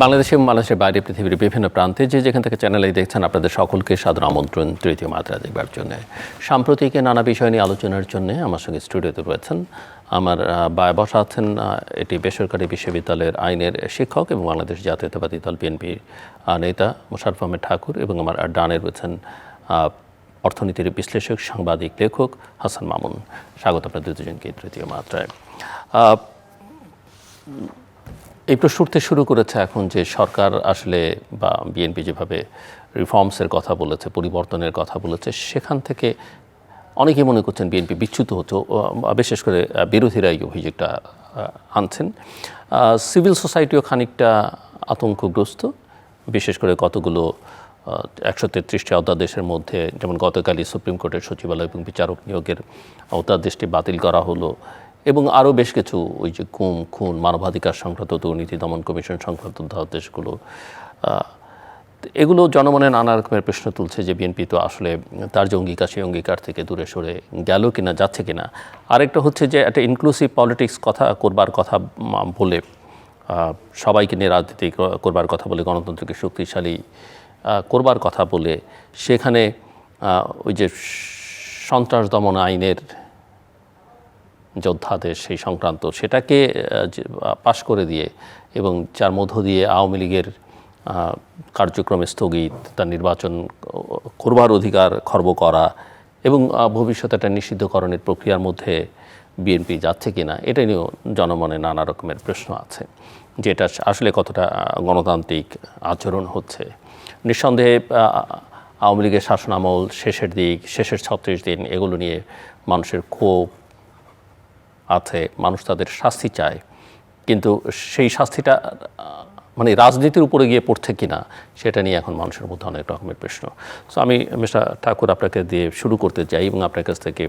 বাংলাদেশে এবং বাংলাদেশের বাইরে পৃথিবীর বিভিন্ন প্রান্তে যেখান থেকে চ্যানেলে দেখছেন আপনাদের সকলকে সাদর আমন্ত্রণ তৃতীয় মাত্রা দেখবার জন্য। সাম্প্রতিক নানা বিষয় নিয়ে আলোচনার জন্য আমার সঙ্গে স্টুডিওতে রয়েছেন আমার বসা আছেন এটি বেসরকারি বিশ্ববিদ্যালয়ের আইনের শিক্ষক এবং বাংলাদেশ জাতীয়তাবাদী দল বিএনপির নেতা মোশাররফ আহমেদ ঠাকুর, এবং আমার ডানে রয়েছেন অর্থনীতির বিশ্লেষক, সাংবাদিক, লেখক হাসান মামুন। স্বাগত আপনাদের দুজনকে তৃতীয় মাত্রায়। এই প্রশ্ন উঠতে শুরু করেছে এখন যে সরকার আসলে বা বিএনপি যেভাবে রিফর্মসের কথা বলেছে, পরিবর্তনের কথা বলেছে, সেখান থেকে অনেকেই মনে করছেন বিএনপি বিচ্যুত হতো, বিশেষ করে বিরোধীরা এই অভিযোগটা আনছেন। সিভিল সোসাইটিও খানিকটা আতঙ্কগ্রস্ত, বিশেষ করে কতগুলো 133টি অধ্যাদেশের মধ্যে, যেমন গতকালই সুপ্রিম কোর্টের সচিবালয় এবং বিচারক নিয়োগের অধ্যাদেশটি বাতিল করা হলো, এবং আরও বেশ কিছু ওই যে গুম, খুন, মানবাধিকার সংক্রান্ত, দুর্নীতি দমন কমিশন সংক্রান্ত অধ্যাদেশগুলো, এগুলো জনমনে নানা রকমের প্রশ্ন তুলছে যে বিএনপি তো আসলে তার যে অঙ্গীকার, সেই অঙ্গীকার থেকে দূরে সরে গেল কিনা, যাচ্ছে কিনা। আরেকটা হচ্ছে যে একটা ইনক্লুসিভ পলিটিক্স করবার কথা বলে, সবাইকে নিয়ে রাজনীতি করবার কথা বলে, গণতন্ত্রকে শক্তিশালী করবার কথা বলে, সেখানে ওই যে সন্ত্রাস দমন আইনের যোদ্ধাদের সেই সংক্রান্ত সেটাকে পাশ করে দিয়ে, এবং যার মধ্য দিয়ে আওয়ামী লীগের কার্যক্রমে স্থগিত, তার নির্বাচন করবার অধিকার খর্ব করা, এবং ভবিষ্যতে একটা নিষিদ্ধকরণের প্রক্রিয়ার মধ্যে বিএনপি যাচ্ছে কিনা, এটা নিয়েও জনমনে নানা রকমের প্রশ্ন আছে যে এটা আসলে কতটা গণতান্ত্রিক আচরণ হচ্ছে। নিঃসন্দেহে আওয়ামী লীগের শাসনামল শেষের দিক, শেষের 36 দিন, এগুলো নিয়ে মানুষের ক্ষোভ আছে, মানুষ তাদের শাস্তি চায়, কিন্তু সেই শাস্তিটা মানে রাজনীতির উপরে গিয়ে পড়ছে কিনা, সেটা নিয়ে এখন মানুষের মধ্যে অনেক রকমের প্রশ্ন। সো আমি মিস্টার ঠাকুর আপনাকে দিয়ে শুরু করতে চাই এবং আপনার কাছ থেকে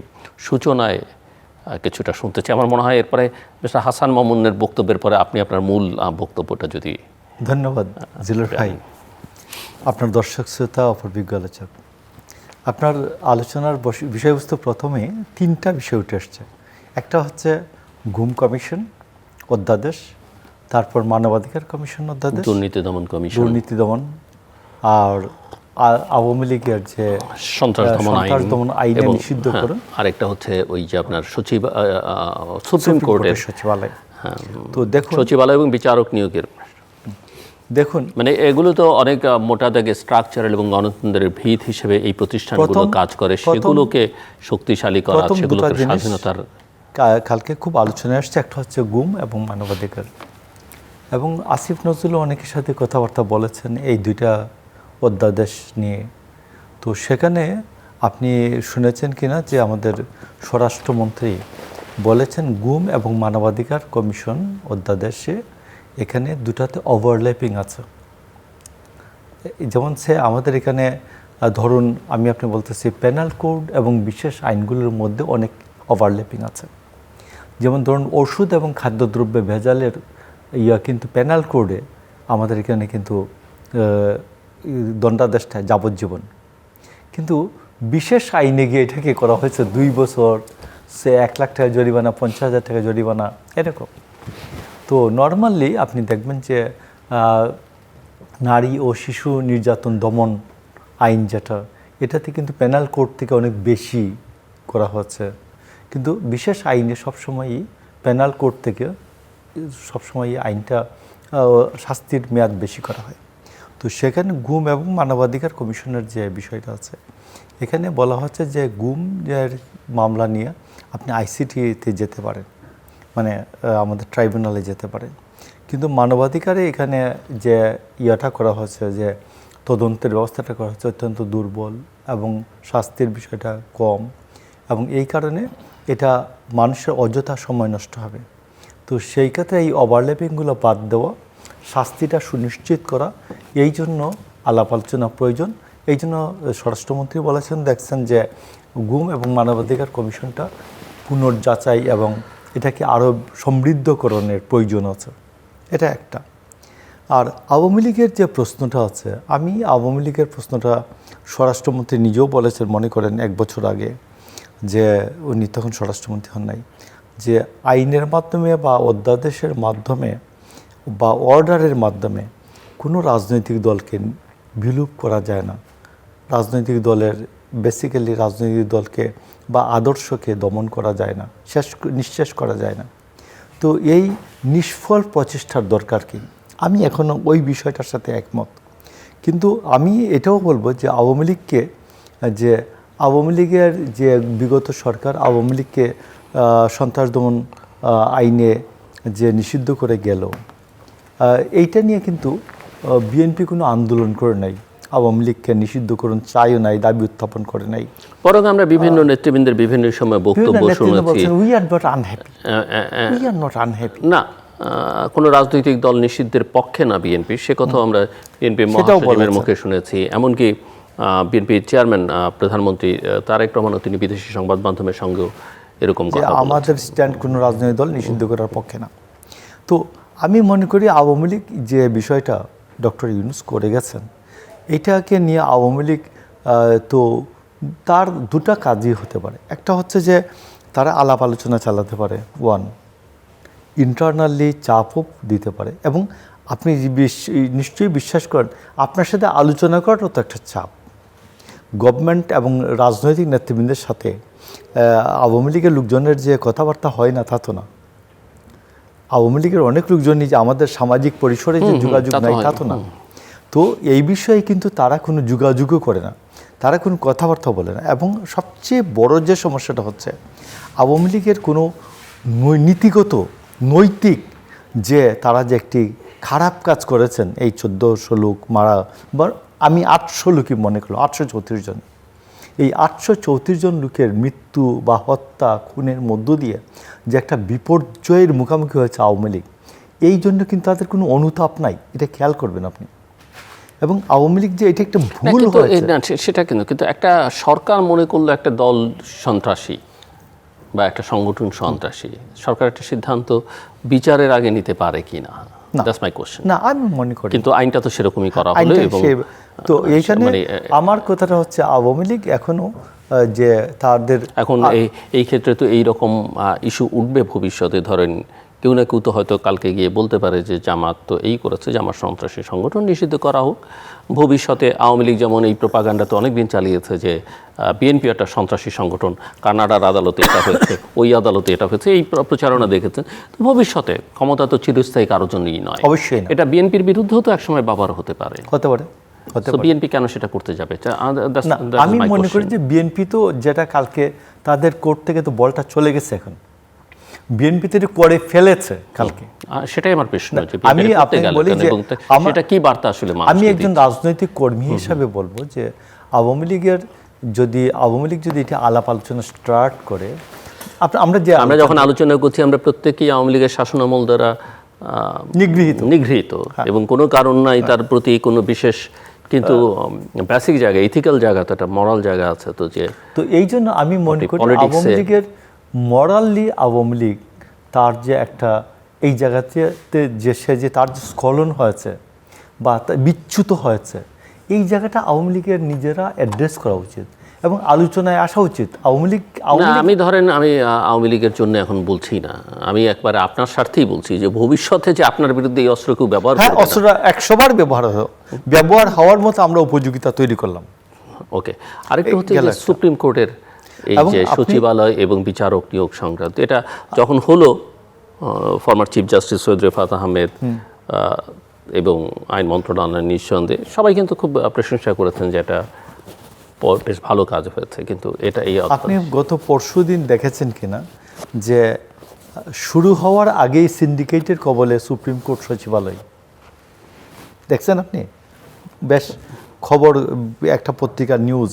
সূচনায় কিছুটা শুনতে চাই। আমার মনে হয় এরপরে মিস্টার হাসান মামুনের বক্তব্যের পরে আপনি আপনার মূল বক্তব্যটা যদি। ধন্যবাদ জিলুর ভাই, আপনার দর্শক শ্রোতা, অপরবিজ্ঞ আলোচক। আপনার আলোচনার বিষয়বস্তু প্রথমে 3টা বিষয় উঠে আসছে। একটা হচ্ছে গুম কমিশন অধ্যাদেশ, তারপর মানবাধিকার কমিশন অধ্যাদেশ, দুর্নীতি দমন কমিশন, দুর্নীতি দমন, আর আওয়ামী লীগের যে সন্ত্রাস দমন আইন নিষিদ্ধকরণ, আরেকটা হচ্ছে ওই যে আপনার সুপ্রিম কোর্টের সচিবালয়। তো দেখুন, সচিবালয় এবং বিচারক নিয়োগের দেখুন, মানে এগুলো তো অনেক মোটা দাগে স্ট্রাকচারাল এবং গণতন্ত্রের ভিত হিসেবে এই প্রতিষ্ঠানগুলো কাজ করে, সেগুলোকে শক্তিশালী করা, সেগুলোকে স্বাধীনতার কালকে খুব আলোচনায় আসছে। একটা হচ্ছে গুম এবং মানবাধিকার, এবং আসিফ নজরুল অনেকের সাথে কথাবার্তা বলেছেন এই 2টা অধ্যাদেশ নিয়ে। তো সেখানে আপনি শুনেছেন কিনা যে আমাদের স্বরাষ্ট্রমন্ত্রী বলেছেন গুম এবং মানবাধিকার কমিশন অধ্যাদেশে এখানে 2টাতে ওভারল্যাপিং আছে। যেমন আমাদের এখানে ধরুন, আপনি বলতেছি পেনাল কোড এবং বিশেষ আইনগুলোর মধ্যে অনেক ওভারল্যাপিং আছে। যেমন ধরুন ওষুধ এবং খাদ্যদ্রব্যে ভেজালের কিন্তু পেনাল কোডে আমাদের এখানে কিন্তু দণ্ডাদেশটা যাবজ্জীবন, কিন্তু বিশেষ আইনে গিয়ে এটাকে করা হয়েছে 2 বছর, 1 লাখ টাকা জরিমানা, 50,000 টাকা জরিমানা, এরকম। তো নর্মালি আপনি দেখবেন যে নারী ও শিশু নির্যাতন দমন আইন যেটা, এটাতে কিন্তু পেনাল কোড থেকে অনেক বেশি করা হচ্ছে, কিন্তু বিশেষ আইনে সবসময়ই পেনাল কোড থেকে সবসময় আইনটা শাস্তির মেয়াদ বেশি করা হয়। তো সেখানে গুম এবং মানবাধিকার কমিশনের যে বিষয়টা আছে, এখানে বলা হচ্ছে যে গুম মামলা নিয়ে আপনি আইসিটিতে যেতে পারেন, মানে আমাদের ট্রাইব্যুনালে যেতে পারেন, কিন্তু মানবাধিকারে এখানে যে ইয়াটা করা হচ্ছে, যে তদন্তের ব্যবস্থাটা করা হচ্ছে অত্যন্ত দুর্বল এবং শাস্তির বিষয়টা কম, এবং এই কারণে এটা মানুষের অযথা সময় নষ্ট হবে। তো সেই ক্ষেত্রে এই ওভারল্যাপিংগুলো বাদ দেওয়া, শাস্তিটা সুনিশ্চিত করা, এই জন্য আলাপ আলোচনা প্রয়োজন। এই জন্য স্বরাষ্ট্রমন্ত্রী বলেছেন, দেখছেন যে গুম এবং মানবাধিকার কমিশনটা পুনর্যাচাই এবং এটাকে আরও সমৃদ্ধকরণের প্রয়োজন আছে, এটা একটা। আর আওয়ামী লীগের যে প্রশ্নটা আছে, আমি আওয়ামী লীগের প্রশ্নটা স্বরাষ্ট্রমন্ত্রী নিজেও বলেছেন, মনে করেন 1 বছর আগে, যে উনি তখন স্বরাষ্ট্রমন্ত্রী হন নাই, যে আইনের মাধ্যমে বা অধ্যাদেশের মাধ্যমে বা অর্ডারের মাধ্যমে কোনো রাজনৈতিক দলকে বিলুপ করা যায় না। রাজনৈতিক দলের বেসিক্যালি রাজনৈতিক দলকে বা আদর্শকে দমন করা যায় না, নিঃশেষ করা যায় না। তো এই নিষ্ফল প্রচেষ্টার দরকার কি? আমি এখনও ওই বিষয়টার সাথে একমত। কিন্তু আমি এটাও বলবো যে আওয়ামী লীগের যে বিগত সরকার আওয়ামী লীগকে সন্ত্রাস দমন আইনে যে নিষিদ্ধ করে গেল, এইটা নিয়ে কিন্তু বিএনপি কোনো আন্দোলন করে নাই, আওয়ামী লীগকে নিষিদ্ধ করুন চাইও নাই, দাবি উত্থাপন করে নাই। বরং আমরা বিভিন্ন নেতৃবৃন্দের বিভিন্ন সময় বক্তব্য শুনেছি, উই আর নট আনহ্যাপি। না কোনো রাজনৈতিক দল নিষিদ্ধের পক্ষে না বিএনপি, সে কথাও আমরা বিএনপি মহাসচিবের মুখে শুনেছি। এমনকি বিএনপি চেয়ারম্যান প্রধানমন্ত্রী তারেক রহমানও তিনি বিদেশি সংবাদ মাধ্যমের সঙ্গেও এরকম কথা বলেছেন। আমাদের স্ট্যান্ড কোনো রাজনৈতিক দল নিষিদ্ধ করার পক্ষে না। তো আমি মনে করি আওয়ামী লীগ যে বিষয়টা ডক্টর ইউনূস করে গেছেন, এটাকে নিয়ে আওয়ামী লীগ তো তার দুটা কাজই হতে পারে। একটা হচ্ছে যে তারা আলাপ আলোচনা চালাতে পারে, ওয়ান, ইন্টারনালি চাপও দিতে পারে। এবং আপনি নিশ্চয়ই বিশ্বাস করেন আপনার সাথে আলোচনা করাটাও তো একটা চাপ। গভর্নমেন্ট এবং রাজনৈতিক নেতৃবৃন্দের সাথে আওয়ামী লীগের লোকজনের যে কথাবার্তা হয় না তা তো না। আওয়ামী লীগের অনেক লোকজনই যে আমাদের সামাজিক পরিসরে যে যোগাযোগ নাই তা তো না। তো এই বিষয়ে কিন্তু তারা কোনো যোগাযোগও করে না, তারা কোনো কথাবার্তা বলে না। এবং সবচেয়ে বড় যে সমস্যাটা হচ্ছে আওয়ামী লীগের কোনো নীতিগত নৈতিক যে তারা যে একটি খারাপ কাজ করেছেন, এই 1400 লোক মারা, বা আমি 800 লোকই মনে করলো, 834 জন, এই 834 জন লোকের মৃত্যু বা হত্যা খুনের মধ্য দিয়ে যে একটা বিপর্যয়ের মুখোমুখি হয়েছে আওয়ামী লীগ, এই জন্য কিন্তু তাদের কোনো অনুতাপ নাই, এটা খেয়াল করবেন আপনি। এবং আওয়ামী লীগ যে এটা একটা ভুল হয়েছে সেটা কিন্তু একটা সরকার মনে করলো একটা দল সন্ত্রাসী বা একটা সংগঠন সন্ত্রাসী, সরকার একটা সিদ্ধান্ত বিচারের আগে নিতে পারে কি না, দ্যাটস মাই কোশ্চেন। না, আমি মনে করি কিন্তু আইনটা তো সেরকমই করা হলো। এবং তো এইখানে আমার কথাটা হচ্ছে আওয়ামী লীগ এখনো যে তাদের এখন এই ক্ষেত্রে তো এইরকম ইস্যু উঠবে ভবিষ্যতে। ধরেন কেউ না কেউ তো হয়তো কালকে গিয়ে বলতে পারে যে জামাত তো এই করেছে, জামাত সন্ত্রাসী সংগঠন, নিষিদ্ধ করা হোক। ভবিষ্যতে আওয়ামী লীগ যেমন এই প্রোপাগান্ডা তো অনেকদিন চালিয়েছে যে বিএনপি একটা সন্ত্রাসী সংগঠন, কানাডার আদালতে এটা হয়েছে, ওই আদালতে এটা হয়েছে, এই প্রচারণা দেখেছেন। তো ভবিষ্যতে ক্ষমতা তো চিরস্থায়ী কারোর জন্যই নয়, অবশ্যই এটা বিএনপির বিরুদ্ধেও তো একসময় ব্যবহার হতে পারে। বিএনপি কেন সেটা করতে যাবে? আমি মনে করি যে বিএনপি তো যেটা কালকে তাদের কোর্ট থেকে তো বলটা চলে গেছে, এখন বিএনপি তো করে ফেলেছে কালকে। সেটাই আমার প্রশ্ন, আমি আপনাকে বলি যে সেটা কি বার্তা আসলে আমি একজন রাজনৈতিক কর্মী হিসাবে বলবো যে আওয়ামী লীগ যদি এটা আলাপ আলোচনা স্টার্ট করে, আমরা যখন আলোচনা করছি আমরা প্রত্যেকেই আওয়ামী লীগের শাসনামল দ্বারা নিগৃহীত এবং কোনো কারণ নাই তার প্রতি কোনো বিশেষ, কিন্তু বেসিক জায়গা, ইথিক্যাল জায়গা, তো একটা মরাল জায়গা আছে। তো এই জন্য আমি মনে করি আওয়ামী লীগের মরালি আওয়ামী লীগ তার যে একটা এই জায়গাতে যে তার যে স্খলন হয়েছে বা বিচ্যুত হয়েছে, এই জায়গাটা আওয়ামী লীগের নিজেরা অ্যাড্রেস করা উচিত এবং আলোচনায় আসা উচিত। আমি আওয়ামী লীগের জন্য এখন বলছি না, আমি একবারে আপনার স্বার্থেই বলছি যে ভবিষ্যতে যে আপনার বিরুদ্ধে এই অস্ত্র কেউ ব্যবহার করবে, অস্ত্রটা 100 বার ব্যবহার হওয়ার মতো আমরা উপযোগিতা তৈরি করলাম। ওকে, আরেকটা হচ্ছে যে সুপ্রিম কোর্টের এই যে সচিবালয় এবং বিচারক নিয়োগ সংক্রান্ত, এটা যখন হলো former chief justice Syed Refat Ahmed এবং আইন মন্ত্রণালয়ের নিঃসন্দেহে সবাই কিন্তু খুব প্রশংসা করেছেন যে এটা বেশ ভালো কাজ হয়েছে। কিন্তু এটা আপনি গত পরশুদিন দেখেছেন কিনা যে শুরু হওয়ার আগেই সিন্ডিকেটের কবলে সুপ্রিম কোর্ট সচিবালয়, দেখছেন আপনি? বেশ খবর, একটা পত্রিকার নিউজ,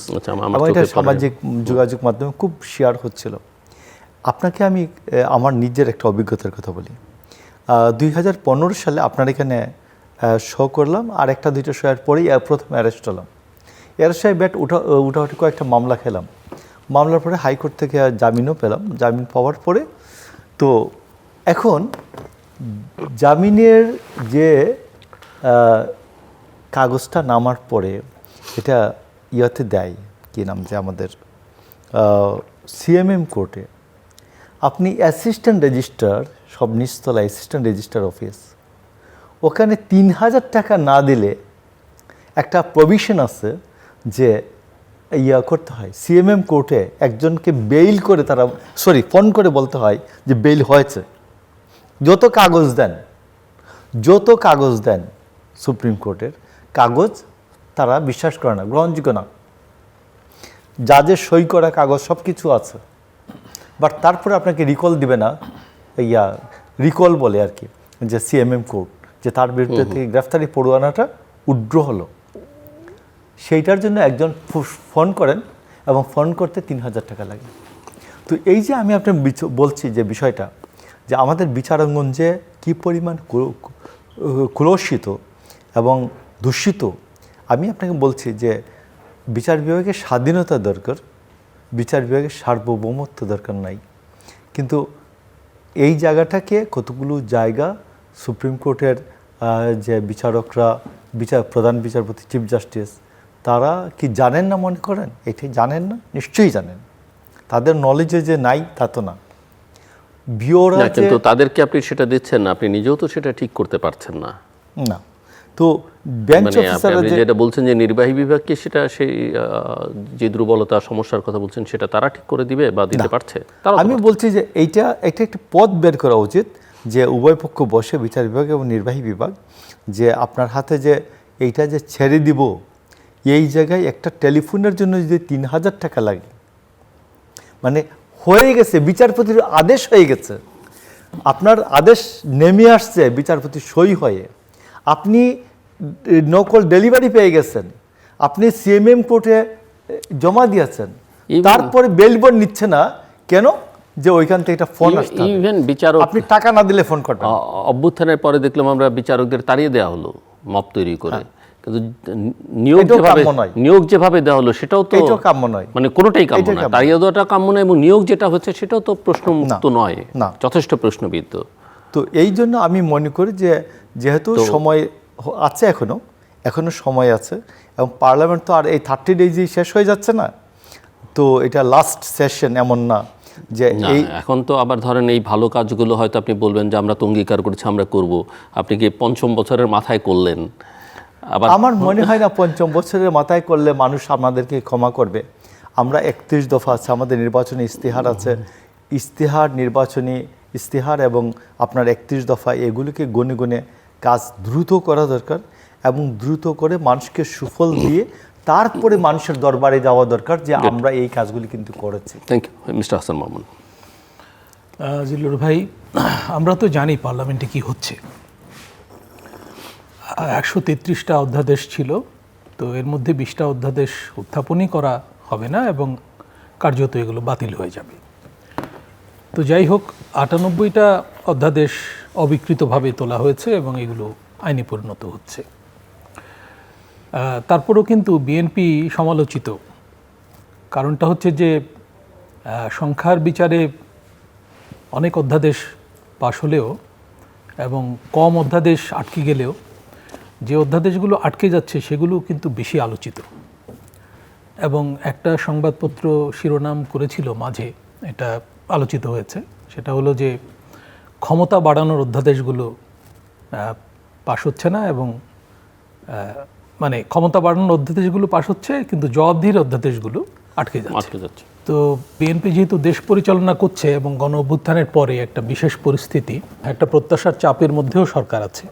এটা সামাজিক যোগাযোগ মাধ্যমে খুব শেয়ার হচ্ছিল। আপনাকে আমি আমার নিজের একটা অভিজ্ঞতার কথা বলি। 2015 সালে আপনার এখানে শো করলাম, আর একটা দুইটা শোয়ের পরেই প্রথম অ্যারেস্ট হলাম। অ্যারেস্ট ব্যাট উঠাউঠি কয়েকটা মামলা খেলাম, মামলার পরে হাইকোর্ট থেকে জামিনও পেলাম। জামিন পাওয়ার পরে তো এখন জামিনের যে কাগজটা নামার পরে এটা ইয়াতে দেয়, কী নাম যে আমাদের সিএমএম কোর্টে, আপনি অ্যাসিস্ট্যান্ট রেজিস্ট্রার, সব নিচতলা অ্যাসিস্ট্যান্ট রেজিস্ট্রার অফিস, ওখানে 3,000 টাকা না দিলে একটা প্রভিশন আছে যে করতে হয়, সিএমএম কোর্টে একজনকে বেইল করে তারা ফোন করে বলতে হয় যে বেইল হয়েছে। যত কাগজ দেন সুপ্রিম কোর্টের কাগজ তারা বিশ্বাস করে না, গ্রহণযোগ্য না। জাজের সই করা কাগজ সব কিছু আছে, বাট তারপরে আপনাকে রিকল দিবে না, রিকল বলে আর কি, যে সিএমএম কোর্ট যে তার বিরুদ্ধে থেকে গ্রেফতারি পরোয়ানাটা উড্র হলো, সেইটার জন্য একজন ফোন করেন এবং ফোন করতে 3,000 টাকা লাগে। তো এই যে আমি আপনার বলছি যে বিষয়টা, যে আমাদের বিচারাঙ্গন যে কী পরিমাণ কুলসিত এবং দূষিত, আমি আপনাকে বলছি যে বিচার বিভাগের স্বাধীনতা দরকার, বিচার বিভাগের সার্বভৌমত্ব দরকার নাই। কিন্তু এই জায়গাটাকে কতগুলো জায়গা সুপ্রিম কোর্টের যে বিচারকরা, প্রধান বিচারপতি, চিফ জাস্টিস, তারা কি জানেন না মনে করেন? এটাই জানেন না, নিশ্চয়ই জানেন। তাদের নলেজে যে নাই তা তো না। কিন্তু তাদেরকে আপনি সেটা দিচ্ছেন না, আপনি নিজেও তো সেটা ঠিক করতে পারছেন না। না, তো বেঞ্চ অফিসাররা যেটা বলছেন যে নির্বাহী বিভাগকে সেটা সেই যে দুর্বলতা সমস্যার কথা বলছেন সেটা তারা ঠিক করে দিবে বা দিতে পারছে। আমি বলছি যে এইটা একটা পথ বের করা উচিত, যে উভয় পক্ষ বসে, বিচার বিভাগ এবং নির্বাহী বিভাগ, যে আপনার হাতে যে এইটা যে ছেড়ে দিব, এই জায়গায় একটা টেলিফোনের জন্য যদি 3,000 টাকা লাগে, মানে হয়ে গেছে, বিচারপতির আদেশ হয়ে গেছে, আপনার আদেশ নেমে আসছে বিচারপতি সই হয়ে, আপনি নকল ডেলিভারি পেয়ে গেছেন, আপনি সিএমএম কোর্টে জমা দিয়েছেন, তারপরে বেলবন নিচ্ছে না কেন? যে ওইখান থেকে একটা ফোন আসছে, ইভেন বিচারক আপনি টাকা না দিলে ফোন করবেন। অভ্যুত্থানের পরে দেখলাম আমরা বিচারকদের তাড়িয়ে দেওয়া হলো মপ তৈরি করে, কিন্তু নিয়োগ যেভাবে দেওয়া হলো সেটাও তো কাম্য নয়, মানে কোনোটাই কাম্য নয়। তাড়িয়ে দেওয়াটা কাম্য নয়, এবং নিয়োগ যেটা হচ্ছে সেটাও তো প্রশ্নমুক্ত নয়, যথেষ্ট প্রশ্নবিদ্ধ। তো এই জন্য আমি মনে করি যে যেহেতু সময় আছে, এখনো সময় আছে, এবং পার্লামেন্ট তো আর এই 30 ডেজই শেষ হয়ে যাচ্ছে না, তো এটা লাস্ট সেশন এমন না যে এই এখন তো আবার ধরেন এই ভালো কাজগুলো হয়তো আপনি বলবেন যে আমরা তো অঙ্গীকার করেছি আমরা করব, আপনি কি 5ম বছরের মাথায় করলেন? আবার আমার মনে হয় না 5ম বছরের মাথায় করলে মানুষ আমাদেরকে ক্ষমা করবে। আমরা 31 দফা আছে, আমাদের নির্বাচনী ইস্তেহার আছে, নির্বাচনী ইস্তেহার এবং আপনার 31 দফা, এগুলোকে গুনে গুনে কাজ দ্রুত করা দরকার, এবং দ্রুত করে মানুষকে সুফল দিয়ে তারপরে মানুষের দরবারে যাওয়া দরকার যে আমরা এই কাজগুলি কিন্তু করেছি। Thank you mister Hasan Mamun. Zillur ভাই, আমরা তো জানি পার্লামেন্টে কি হচ্ছে। 133টা অধ্যাদেশ ছিল, তো এর মধ্যে 20টা অধ্যাদেশ উত্থাপনই করা হবে না এবং কার্যত এগুলো বাতিল হয়ে যাবে। তো যাই হোক, 98টা অধ্যাদেশ অবিকৃতভাবে তোলা হয়েছে এবং এগুলো আইনে পরিণত হচ্ছে। তারপরেও কিন্তু বিএনপি সমালোচিত। কারণটা হচ্ছে যে সংখ্যার বিচারে অনেক অধ্যাদেশ পাশ হলেও এবং কম অধ্যাদেশ আটকে গেলেও যে অধ্যাদেশগুলো আটকে যাচ্ছে সেগুলো কিন্তু বেশি আলোচিত। এবং একটা সংবাদপত্র শিরোনাম করেছিল মাঝে, এটা আলোচিত হয়েছে, সেটা হলো যে ক্ষমতা বাড়ানোর অধ্যাদেশগুলো পাশ হচ্ছে না, এবং মানে ক্ষমতা বাড়ানোর অধ্যাদেশগুলো পাশ হচ্ছে কিন্তু জবাবদিহির অধ্যাদেশগুলো আটকে যাচ্ছে। তো বিএনপি যেহেতু দেশ পরিচালনা করছে এবং গণ অভ্যুত্থানের পরে একটা বিশেষ পরিস্থিতি, একটা প্রত্যাশার চাপের মধ্যেও সরকার আছে,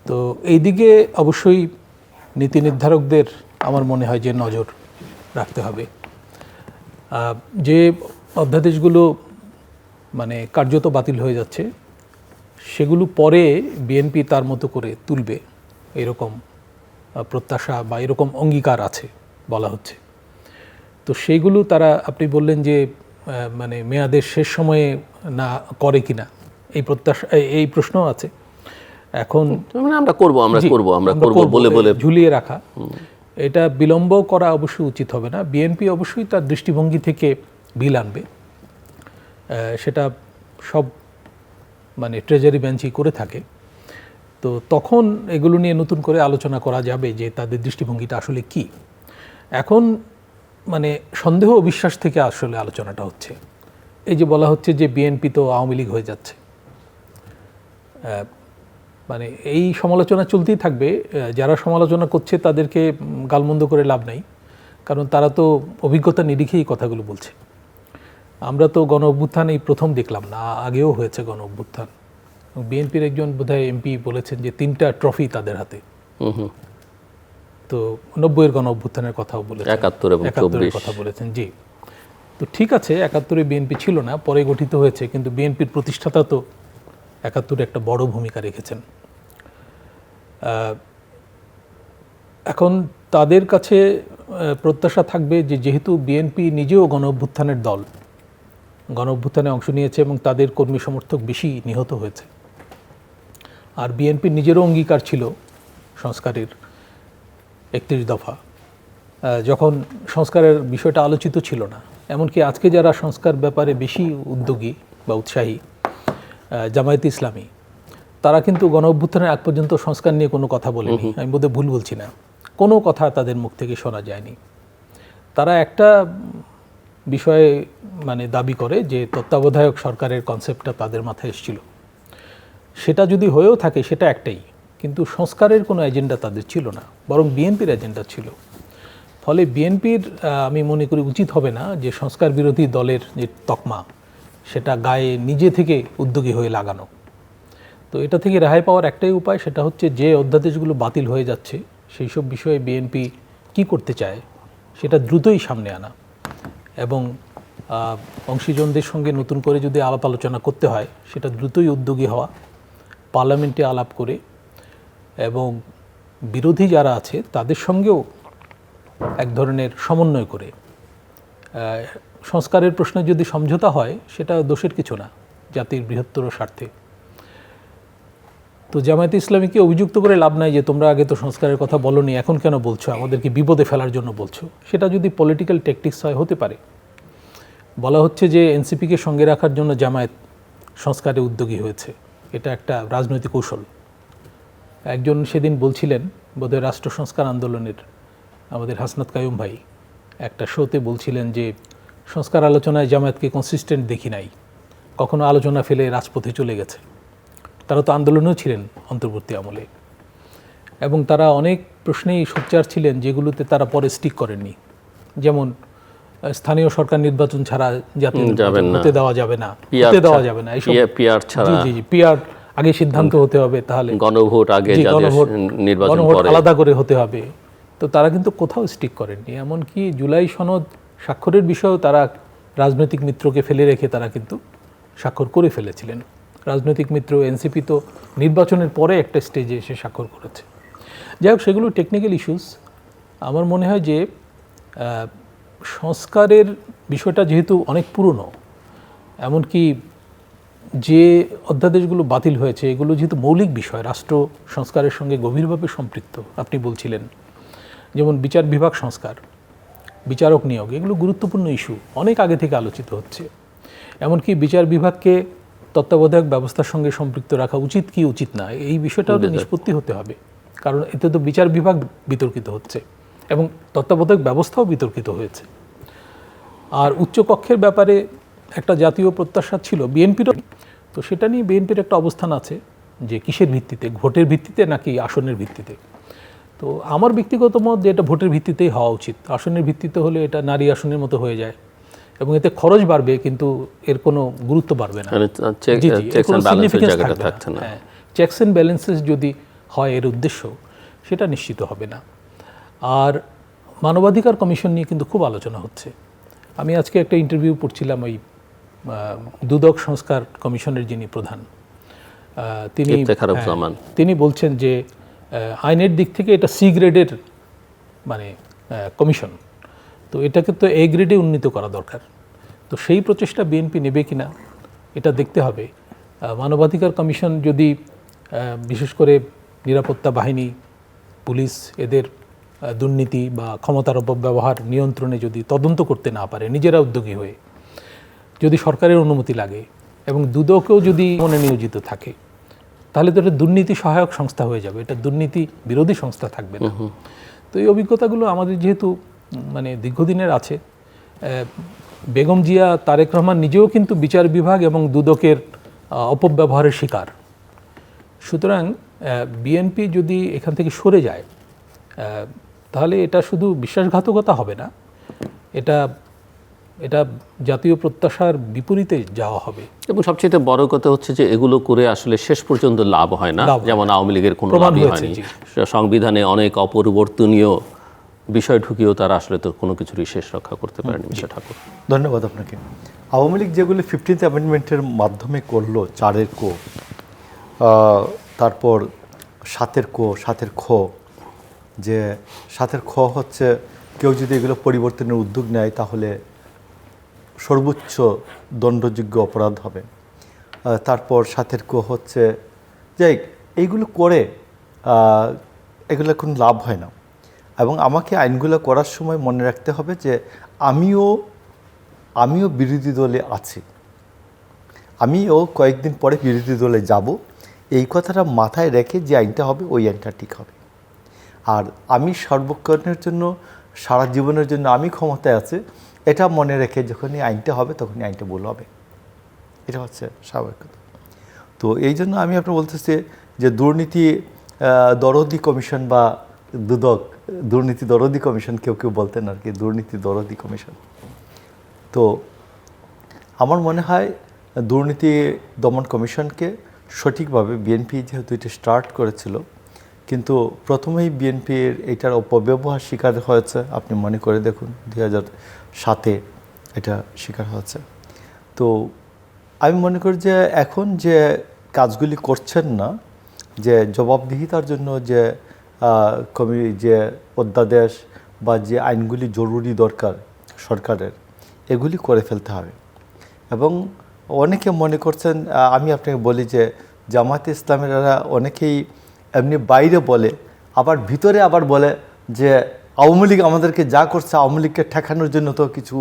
তো এই দিকে অবশ্যই নীতি নির্ধারকদের আমার মনে হয় যে নজর রাখতে হবে। যে অধ্যাদেশগুলো মানে কার্যত বাতিল হয়ে যাচ্ছে সেগুলো পরে বিএনপি তার মতো করে তুলবে, এরকম প্রত্যাশা বা এরকম অঙ্গীকার আছে বলা হচ্ছে। তো সেইগুলো তারা, আপনি বললেন যে মানে মেয়াদের শেষ সময়ে না করে কিনা, এই প্রত্যাশা, এই প্রশ্ন আছে। এখন আমরা করব বলে ঝুলিয়ে রাখা, এটা বিলম্ব করা অবশ্যই উচিত হবে না। বিএনপি অবশ্যই তার দৃষ্টিভঙ্গি থেকে বিল আনবে, সেটা সব মানে ট্রেজারি বেঞ্চই করে থাকে। তো তখন এগুলো নিয়ে নতুন করে আলোচনা করা যাবে যে তাদের দৃষ্টিভঙ্গিটা আসলে কি। এখন মানে সন্দেহ ও বিশ্বাস থেকে আসলে আলোচনাটা হচ্ছে। এই যে বলা হচ্ছে যে বিএনপি তো আওয়ামী লীগ হয়ে যাচ্ছে, মানে এই সমালোচনা চলতেই থাকবে। যারা সমালোচনা করছে তাদেরকে গালমন্দ করে লাভ নাই, কারণ তারা তো অভিজ্ঞতা নিরিখেই এই কথাগুলো বলছে। আমরা তো গণ অভ্যুত্থান এই প্রথম দেখলাম না, আগেও হয়েছে গণ অভ্যুত্থান। বিএনপির একজন বোধহয় এমপি বলেছেন যে 3টা ট্রফি তাদের হাতে। তো 90-এর গণ অভ্যুত্থানের কথাও বলেছেন, 71 এবং 71-এর কথা বলেছেন। জি, তো ঠিক আছে, 71-এ বিএনপি ছিল না, পরে গঠিত হয়েছে, কিন্তু বিএনপির প্রতিষ্ঠাতা তো 71-এ একটা বড় ভূমিকা রেখেছেন। এখন তাদের কাছে প্রত্যাশা থাকবে যে যেহেতু বিএনপি নিজেও গণ অভ্যুত্থানের দল, গণ অভ্যুত্থানে অংশ নিয়েছে এবং তাদের কর্মী সমর্থক বেশি নিহত হয়েছে, আর বিএনপির নিজেরও অঙ্গীকার ছিল সংস্কারের 31 দফা, যখন সংস্কারের বিষয়টা আলোচিত ছিল না। এমনকি আজকে যারা সংস্কার ব্যাপারে বেশি উদ্যোগী বা উৎসাহী, জামায়াতে ইসলামী, তারা কিন্তু গণ অভ্যুত্থানের আগ পর্যন্ত সংস্কার নিয়ে কোনো কথা বলেনি। আমি বোধহয় ভুল বলছি না, কোনো কথা তাদের মুখ থেকে শোনা যায়নি। তারা একটা বিষয়ে মানে দাবি করে যে তত্ত্বাবধায়ক সরকারের কনসেপ্টটা তাদের মাথায় এসেছিল, সেটা যদি হয়েও থাকে সেটা একটাই, কিন্তু সংস্কারের কোনো এজেন্ডা তাদের ছিল না, বরং বিএনপির এজেন্ডা ছিল। ফলে বিএনপির আমি মনে করি উচিত হবে না যে সংস্কার বিরোধী দলের যে তকমা সেটা গায়ে নিজে থেকে উদ্যোগী হয়ে লাগানো। তো এটা থেকে রেহাই পাওয়ার একটাই উপায়, সেটা হচ্ছে যে অধ্যাদেশগুলো বাতিল হয়ে যাচ্ছে সেই সব বিষয়ে বিএনপি কি করতে চায় সেটা দ্রুতই সামনে আনা, এবং অংশীজনদের সঙ্গে নতুন করে যদি আলাপ আলোচনা করতে হয় সেটা দ্রুতই উদ্যোগী হওয়া, পার্লামেন্টে আলাপ করে, এবং বিরোধী যারা আছে তাদের সঙ্গেও এক ধরনের সমন্বয় করে সংস্কারের প্রশ্নে যদি সমঝোতা হয় সেটা দোষের কিছু না, জাতির বৃহত্তর স্বার্থে। তো জামায়াতে ইসলামীকে অভিযুক্ত করে লাভ নাই যে তোমরা আগে তো সংস্কারের কথা বলোনি, এখন কেন বলছো, আমাদেরকে বিপদে ফেলার জন্য বলছো। সেটা যদি পলিটিক্যাল ট্যাকটিক্স হয় হতে পারে। বলা হচ্ছে যে এনসিপিকে সঙ্গে রাখার জন্য জামায়াত সংস্কারে উদ্যোগী হয়েছে, এটা একটা রাজনৈতিক কৌশল। একজন সেদিন বলছিলেন, বোধহয় রাষ্ট্র সংস্কার আন্দোলনের আমাদের হাসনাত কায়ুম ভাই একটা শোতে বলছিলেন যে সংস্কার আলোচনায় জামায়াতকে কনসিস্টেন্ট দেখি নাই, কখনো আলোচনা ফেলে রাজপথে চলে গেছে। তারা তো আন্দোলনেও ছিলেন অন্তর্বর্তী আমলে, এবং তারা অনেক প্রশ্নেই সোচ্চার ছিলেন যেগুলোতে তারা পরে স্টিক করেননি। যেমন স্থানীয় সরকার নির্বাচন ছাড়া জাতীয় হতে দেওয়া যাবে না, হতে দেওয়া যাবে না, এইসব পিআর ছাড়া, জি জি পিআর আগে সিদ্ধান্ত হতে হবে, তাহলে গণভোট আগে, নির্বাচন পরে, আলাদা করে হতে হবে। তো তারা কিন্তু কোথাও স্টিক করেননি। এমনকি জুলাই সনদ স্বাক্ষরের বিষয়েও তারা রাজনৈতিক মিত্রকে ফেলে রেখে তারা কিন্তু স্বাক্ষর করে ফেলেছিলেন। রাজনৈতিক মিত্র এনসিপি তো নির্বাচনের পরে একটা স্টেজে এসে স্বাক্ষর করেছে। যাই হোক, সেগুলো টেকনিক্যাল ইস্যুস। আমার মনে হয় যে সংস্কারের বিষয়টা যেহেতু অনেক পুরনো, এমনকি যে অধ্যাদেশগুলো বাতিল হয়েছে এগুলো যেহেতু মৌলিক বিষয়, রাষ্ট্র সংস্কারের সঙ্গে গভীরভাবে সম্পৃক্ত, আপনি বলছিলেন যেমন বিচার বিভাগ সংস্কার, বিচারক নিয়োগ, এগুলো গুরুত্বপূর্ণ ইস্যু, অনেক আগে থেকে আলোচিত হচ্ছে। এমনকি বিচার বিভাগকে তত্ত্বাবধায়ক ব্যবস্থার সঙ্গে সম্পৃক্ত রাখা উচিত কি উচিত না, এই বিষয়টাও নিষ্পত্তি হতে হবে, কারণ এতে তো বিচার বিভাগ বিতর্কিত হচ্ছে এবং তত্ত্বাবধায়ক ব্যবস্থাও বিতর্কিত হয়েছে। আর উচ্চকক্ষের ব্যাপারে একটা জাতীয় প্রত্যাশা ছিল বিএনপিরও, তো সেটা নিয়ে বিএনপির একটা অবস্থান আছে যে কিসের ভিত্তিতে, ভোটের ভিত্তিতে নাকি আসনের ভিত্তিতে। তো আমার ব্যক্তিগত মত যে এটা ভোটের ভিত্তিতেই হওয়া উচিত, আসনের ভিত্তিতে হলে এটা নারী আসনের মতো হয়ে যায় এবং এতে খরচ বাড়বে কিন্তু এর কোনো গুরুত্ব বাড়বে না, চেকস অ্যান্ড ব্যালেন্সেস যদি হয় এর উদ্দেশ্য, সেটা নিশ্চিত হবে না। আর মানবাধিকার কমিশন নিয়ে কিন্তু খুব আলোচনা হচ্ছে। আমি আজকে একটা ইন্টারভিউ পড়ছিলাম ওই দুদক সংস্কার কমিশনের যিনি প্রধান, তিনি বলছেন যে আইনের দিক থেকে এটা সি গ্রেডের মানে কমিশন, তো এটাকে তো এ গ্রেডে উন্নীত করা দরকার। তো সেই প্রচেষ্টা বিএনপি নেবে কিনা এটা দেখতে হবে। মানবাধিকার কমিশন যদি বিশেষ করে নিরাপত্তা বাহিনী, পুলিশ এদের দুর্নীতি বা ক্ষমতার অপব্যবহার নিয়ন্ত্রণে যদি তদন্ত করতে না পারে নিজেরা উদ্যোগী হয়ে, যদি সরকারের অনুমতি লাগে এবং দুদকেও যদি মনে নিয়োজিত থাকে, তাহলে তো এটা দুর্নীতি সহায়ক সংস্থা হয়ে যাবে, এটা দুর্নীতি বিরোধী সংস্থা থাকবে না। তো এই অভিজ্ঞতাগুলো আমাদের যেহেতু মানে দীর্ঘদিনের আছে, বেগম জিয়া, তারেক রহমান নিজেও কিন্তু বিচার বিভাগ এবং দুদকের অপব্যবহারের শিকার। সুতরাং বিএনপি যদি এখান থেকে সরে যায় তাহলে এটা শুধু বিশ্বাসঘাতকতা হবে না, এটা এটা জাতীয় প্রত্যাশার বিপরীতে যাওয়া হবে। এবং সবচেয়ে বড় কথা হচ্ছে যে এগুলো করে আসলে শেষ পর্যন্ত লাভ হয় না, যেমন আওয়ামী লীগের কোনো লাভই হয়নি। সংবিধানে অনেক অপরিবর্তনীয় বিষয় ঢুকিয়েও তারা আসলে তো কোনো কিছুরই শেষ রক্ষা করতে পারেনি। মিস্টার ঠাকুর, ধন্যবাদ আপনাকে। আওয়ামী লীগ যেগুলি 15th অ্যামেন্ডমেন্টের মাধ্যমে করলো, 4-এর কো, তারপর 7-এর কো, 7-এর খ, যে 7-এর খ হচ্ছে কেউ যদি এগুলো পরিবর্তনের উদ্যোগ নেয় তাহলে সর্বোচ্চ দণ্ডযোগ্য অপরাধ হবে। তারপর 7-এর ক হচ্ছে যাই, এইগুলো করে এগুলো কোনো লাভ হয় না। এবং আমাকে আইনগুলো করার সময় মনে রাখতে হবে যে আমিও বিরোধী দলে আছি, আমিও কয়েকদিন পরে বিরোধী দলে যাব, এই কথাটা মাথায় রেখে যে আইনটা হবে ওই আইনটা ঠিক হবে। আর আমি সর্বক্ষণের জন্য, সারা জীবনের জন্য আমি ক্ষমতায় আছে, এটা মনে রেখে যখনই আইনটা হবে তখনই আইনটা ভুল হবে, এটা হচ্ছে স্বাভাবিক কথা। তো এই জন্য আমি আপনার বলতেছি যে দুর্নীতি দরদি কমিশন বা দুদক, দুর্নীতি দরদি কমিশন কেউ কেউ বলতেন আর কি, দুর্নীতি দরদি কমিশন। তো আমার মনে হয় দুর্নীতি দমন কমিশনকে সঠিকভাবে, বিএনপি যেহেতু এটা স্টার্ট করেছিল, কিন্তু প্রথমেই বিএনপির এটার অপব্যবহার শিকার হয়েছে। আপনি মনে করে দেখুন 2007-এ এটা শিকার হয়েছে। তো আমি মনে করি যে এখন যে কাজগুলি করছেন না, যে জবাবদিহিতার জন্য যে যে অধ্যাদেশ বা যে আইনগুলি জরুরি দরকার সরকারের, এগুলি করে ফেলতে হবে। এবং অনেকে মনে করছেন, আমি আপনাকে বলি যে জামায়াতে ইসলামেরা অনেকেই এমনি বাইরে বলে, আবার ভিতরে আবার বলে যে আওয়ামী লীগ আমাদেরকে যা করছে, আওয়ামী লীগকে ঠেকানোর জন্য তো কিছু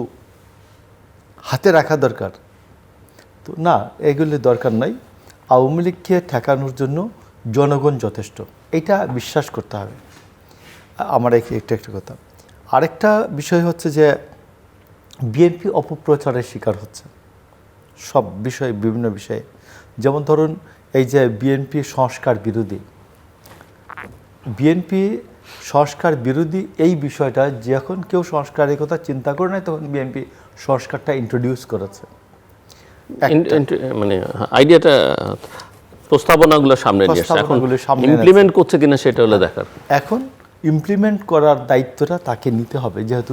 হাতে রাখা দরকার। তো না, এগুলি দরকার নাই। আওয়ামী লীগকে ঠেকানোর জন্য জনগণ যথেষ্ট, এটা বিশ্বাস করতে হবে। আমার একটা কথা। আরেকটা বিষয় হচ্ছে যে বিএনপি অপপ্রচারের শিকার হচ্ছে সব বিষয়ে, বিভিন্ন বিষয়ে। যেমন ধরুন এই যে বিএনপি সংস্কার বিরোধী, বিএনপি সংস্কার বিরোধী এই বিষয়টা, যখন কেউ সংস্কারের কথা চিন্তা করে নাই তখন বিএনপি সংস্কারটা ইন্ট্রোডিউস করেছে। মানে আইডিয়াটা, প্রস্তাবনাগুলো সামনে নিয়ে আসছে, এখন ইমপ্লিমেন্ট করছে কিনা সেটা হলো দেখার। এখন ইমপ্লিমেন্ট করার দায়িত্বটা তাকে নিতে হবে, যেহেতু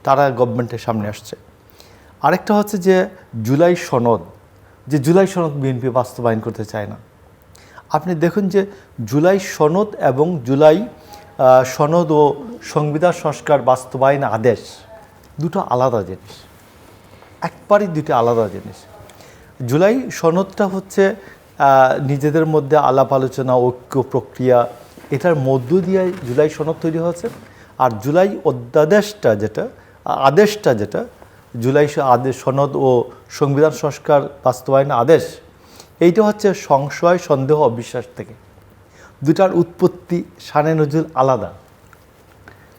তারা গভর্নমেন্টের সামনে আসছে। আরেকটা হচ্ছে যে জুলাই সনদ, যে জুলাই সনদ বিএনপি বাস্তবায়ন করতে চায় না। আপনি দেখুন যে জুলাই সনদ এবং জুলাই সনদ ও সংবিধান সংস্কার বাস্তবায়ন আদেশ দুটো আলাদা জিনিস, একবারই দুটো আলাদা জিনিস। জুলাই সনদটা হচ্ছে নিজেদের মধ্যে আলাপ আলোচনা, ঐক্য প্রক্রিয়া, এটার মধ্য দিয়ে জুলাই সনদ তৈরি হয়েছে। আর জুলাই অধ্যাদেশটা যেটা, আদেশটা যেটা, জুলাই আদেশ সনদ ও সংবিধান সংস্কার বাস্তবায়ন আদেশ, এইটা হচ্ছে সংশয়, সন্দেহ, অবিশ্বাস থেকে। দুটার উৎপত্তি, শানে নজরুল আলাদা।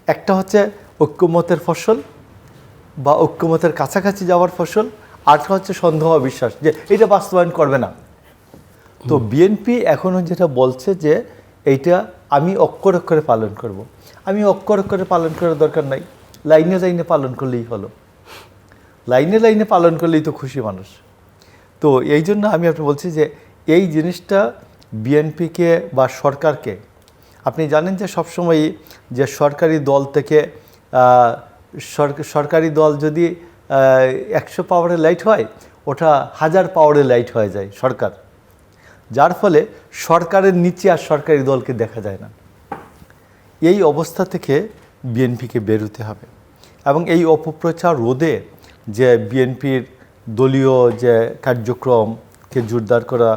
একটা হচ্ছে ঐক্যমতের ফসল বা ঐক্যমতের কাছাকাছি যাওয়ার ফসল, আরেকটা হচ্ছে সন্দেহ, অবিশ্বাস, যে এটা বাস্তবায়ন করবে না। তো বিএনপি এখনও যেটা বলছে যে এইটা আমি অক্ষর অক্ষরে পালন করব। আমি অক্ষর অক্ষরে পালন করার দরকার নাই, লাইনে লাইনে পালন করলেই হলো, লাইনে লাইনে পালন করলেই তো খুশি মানুষ। তো এই জন্য আমি আপনি বলছি যে এই জিনিসটা বিএনপিকে বা সরকারকে, আপনি জানেন যে সবসময়ই যে সরকারি দল থেকে সরকারি দল যদি 100 পাওয়ারের লাইট হয়, ওটা 1000 পাওয়ারের লাইট হয়ে যায় সরকার, যার ফলে সরকারের নিচে আর সরকারি দলকে দেখা যায় না। এই অবস্থা থেকে বিএনপিকে বেরোতে হবে এবং এই অপপ্রচার রোধে যে বিএনপির দলীয় যে কার্যক্রমকে জোরদার করা,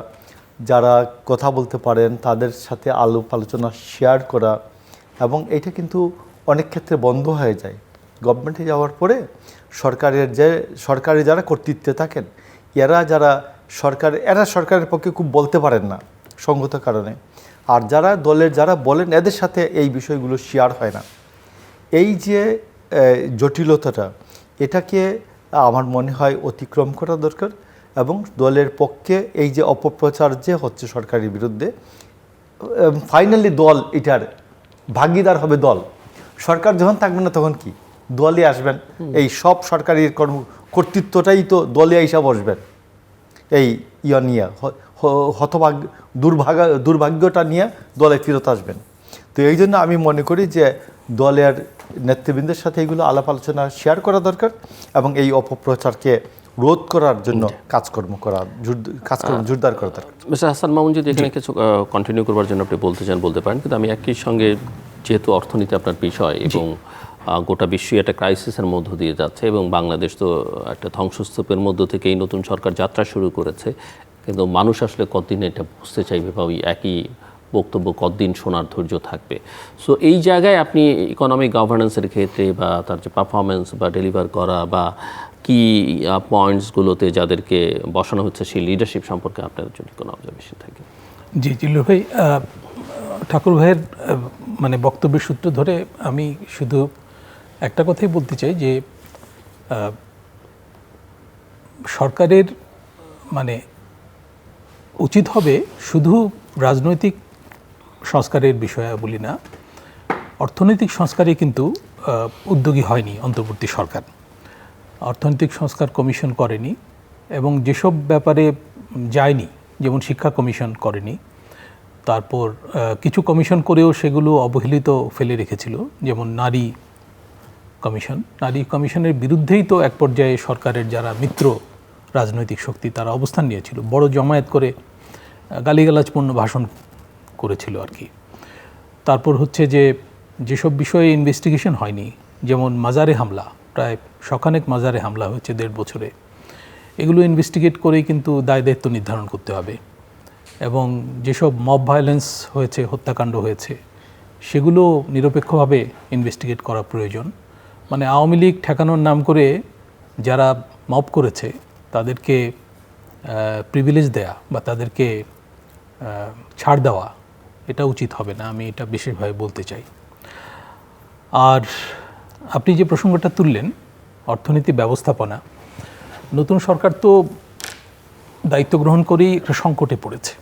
যারা কথা বলতে পারেন তাদের সাথে আলাপ আলোচনা শেয়ার করা, এবং এটা কিন্তু অনেক ক্ষেত্রে বন্ধ হয়ে যায়। গভর্নমেন্টে যাওয়ার পরে সরকারে যারা কর্তৃত্বে থাকেন, যারা সরকারের পক্ষে খুব বলতে পারেন না সঙ্গত কারণে, আর যারা বলেন এদের সাথে এই বিষয়গুলো শেয়ার হয় না। এই যে জটিলতাটা, এটাকে আমার মনে হয় অতিক্রম করা দরকার এবং দলের পক্ষে এই যে অপপ্রচার যে হচ্ছে সরকারের বিরুদ্ধে, ফাইনালি দল এটার ভাগিদার হবে দল। সরকার যখন থাকবে না তখন কি দলই আসবেন, এই সব সরকারি কর্তৃত্বটাই তো দলে আইসা বসবেন এই ইয়া নিয়ে, দুর্ভাগ্যটা নিয়ে দলে ফেরত আসবেন। তো এই জন্য আমি মনে করি যে দলের নেতৃবৃন্দের সাথে এইগুলো আলাপ আলোচনা শেয়ার করা দরকার এবং এই অপপ্রচারকে রোধ করার জন্য কাজকর্ম জোরদার করা দরকার। মিস্টার হাসান মামুন, যদি এখানে কিছু কন্টিনিউ করবার জন্য আপনি বলতে চান বলতে পারেন, কিন্তু আমি একই সঙ্গে যেহেতু অর্থনীতি আপনার বিষয় এবং গোটা বিশ্বই একটা ক্রাইসিসের মধ্য দিয়ে যাচ্ছে এবং বাংলাদেশ তো একটা ধ্বংসস্তূপের মধ্য থেকে এই নতুন সরকার যাত্রা শুরু করেছে, কিন্তু মানুষ আসলে কতদিন এটা বুঝতে চাইবে বা ওই একই বক্তব্য কতদিন শোনার ধৈর্য থাকবে। সো এই জায়গায় আপনি ইকোনমিক গভর্নেন্সের ক্ষেত্রে বা তার যে পারফরমেন্স বা ডেলিভার করা বা কি পয়েন্টসগুলোতে যাদেরকে বসানো হচ্ছে সেই লিডারশিপ সম্পর্কে আপনার জন্য কোনো অবজারভেশন থাকে? জি জিল্লুর ভাই, ঠাকুর ভাইয়ের মানে বক্তব্যের সূত্র ধরে আমি শুধু একটা কথাই বলতে চাই যে সরকারের মানে উচিত হবে শুধু রাজনৈতিক সংস্কারের বিষয়াবলী না, অর্থনৈতিক সংস্কারে কিন্তু উদ্যোগী হয়নি অন্তর্বর্তী সরকার। অর্থনৈতিক সংস্কার কমিশন করেনি এবং যেসব ব্যাপারে যায়নি, যেমন শিক্ষা কমিশন করেনি, তারপর কিছু কমিশন করেও সেগুলো অবহেলিত ফেলে রেখেছিল, যেমন নারী কমিশনের বিরুদ্ধেই তো এক পর্যায়ে সরকারের যারা মিত্র রাজনৈতিক শক্তি তারা অবস্থান নিয়েছিল, বড় জমায়েত করে গালিগালাজপূর্ণ ভাষণ করেছিল আর কি। তারপর হচ্ছে যে যেসব বিষয়ে ইনভেস্টিগেশন হয়নি, যেমন মাজারে হামলা, প্রায় শখানেক মাজারে হামলা হয়েছে 1.5 বছরে, এগুলো ইনভেস্টিগেট করেই কিন্তু দায় দায়িত্ব নির্ধারণ করতে হবে। এবং যেসব মব ভায়োলেন্স হয়েছে, হত্যাকাণ্ড হয়েছে, সেগুলো নিরপেক্ষভাবে ইনভেস্টিগেট করা প্রয়োজন। মানে আওয়ামী লীগ ঠেকানোর নাম করে যারা মব করেছে তাদেরকে প্রিভিলেজ দেয়া বা তাদেরকে ছাড় দেওয়া, এটা উচিত হবে না, আমি এটা বিশেষভাবে বলতে চাই। আর আপনি যে প্রসঙ্গটা তুললেন অর্থনীতি ব্যবস্থাপনা, নতুন সরকার তো দায়িত্ব গ্রহণ করেই একটা সংকটে পড়েছে।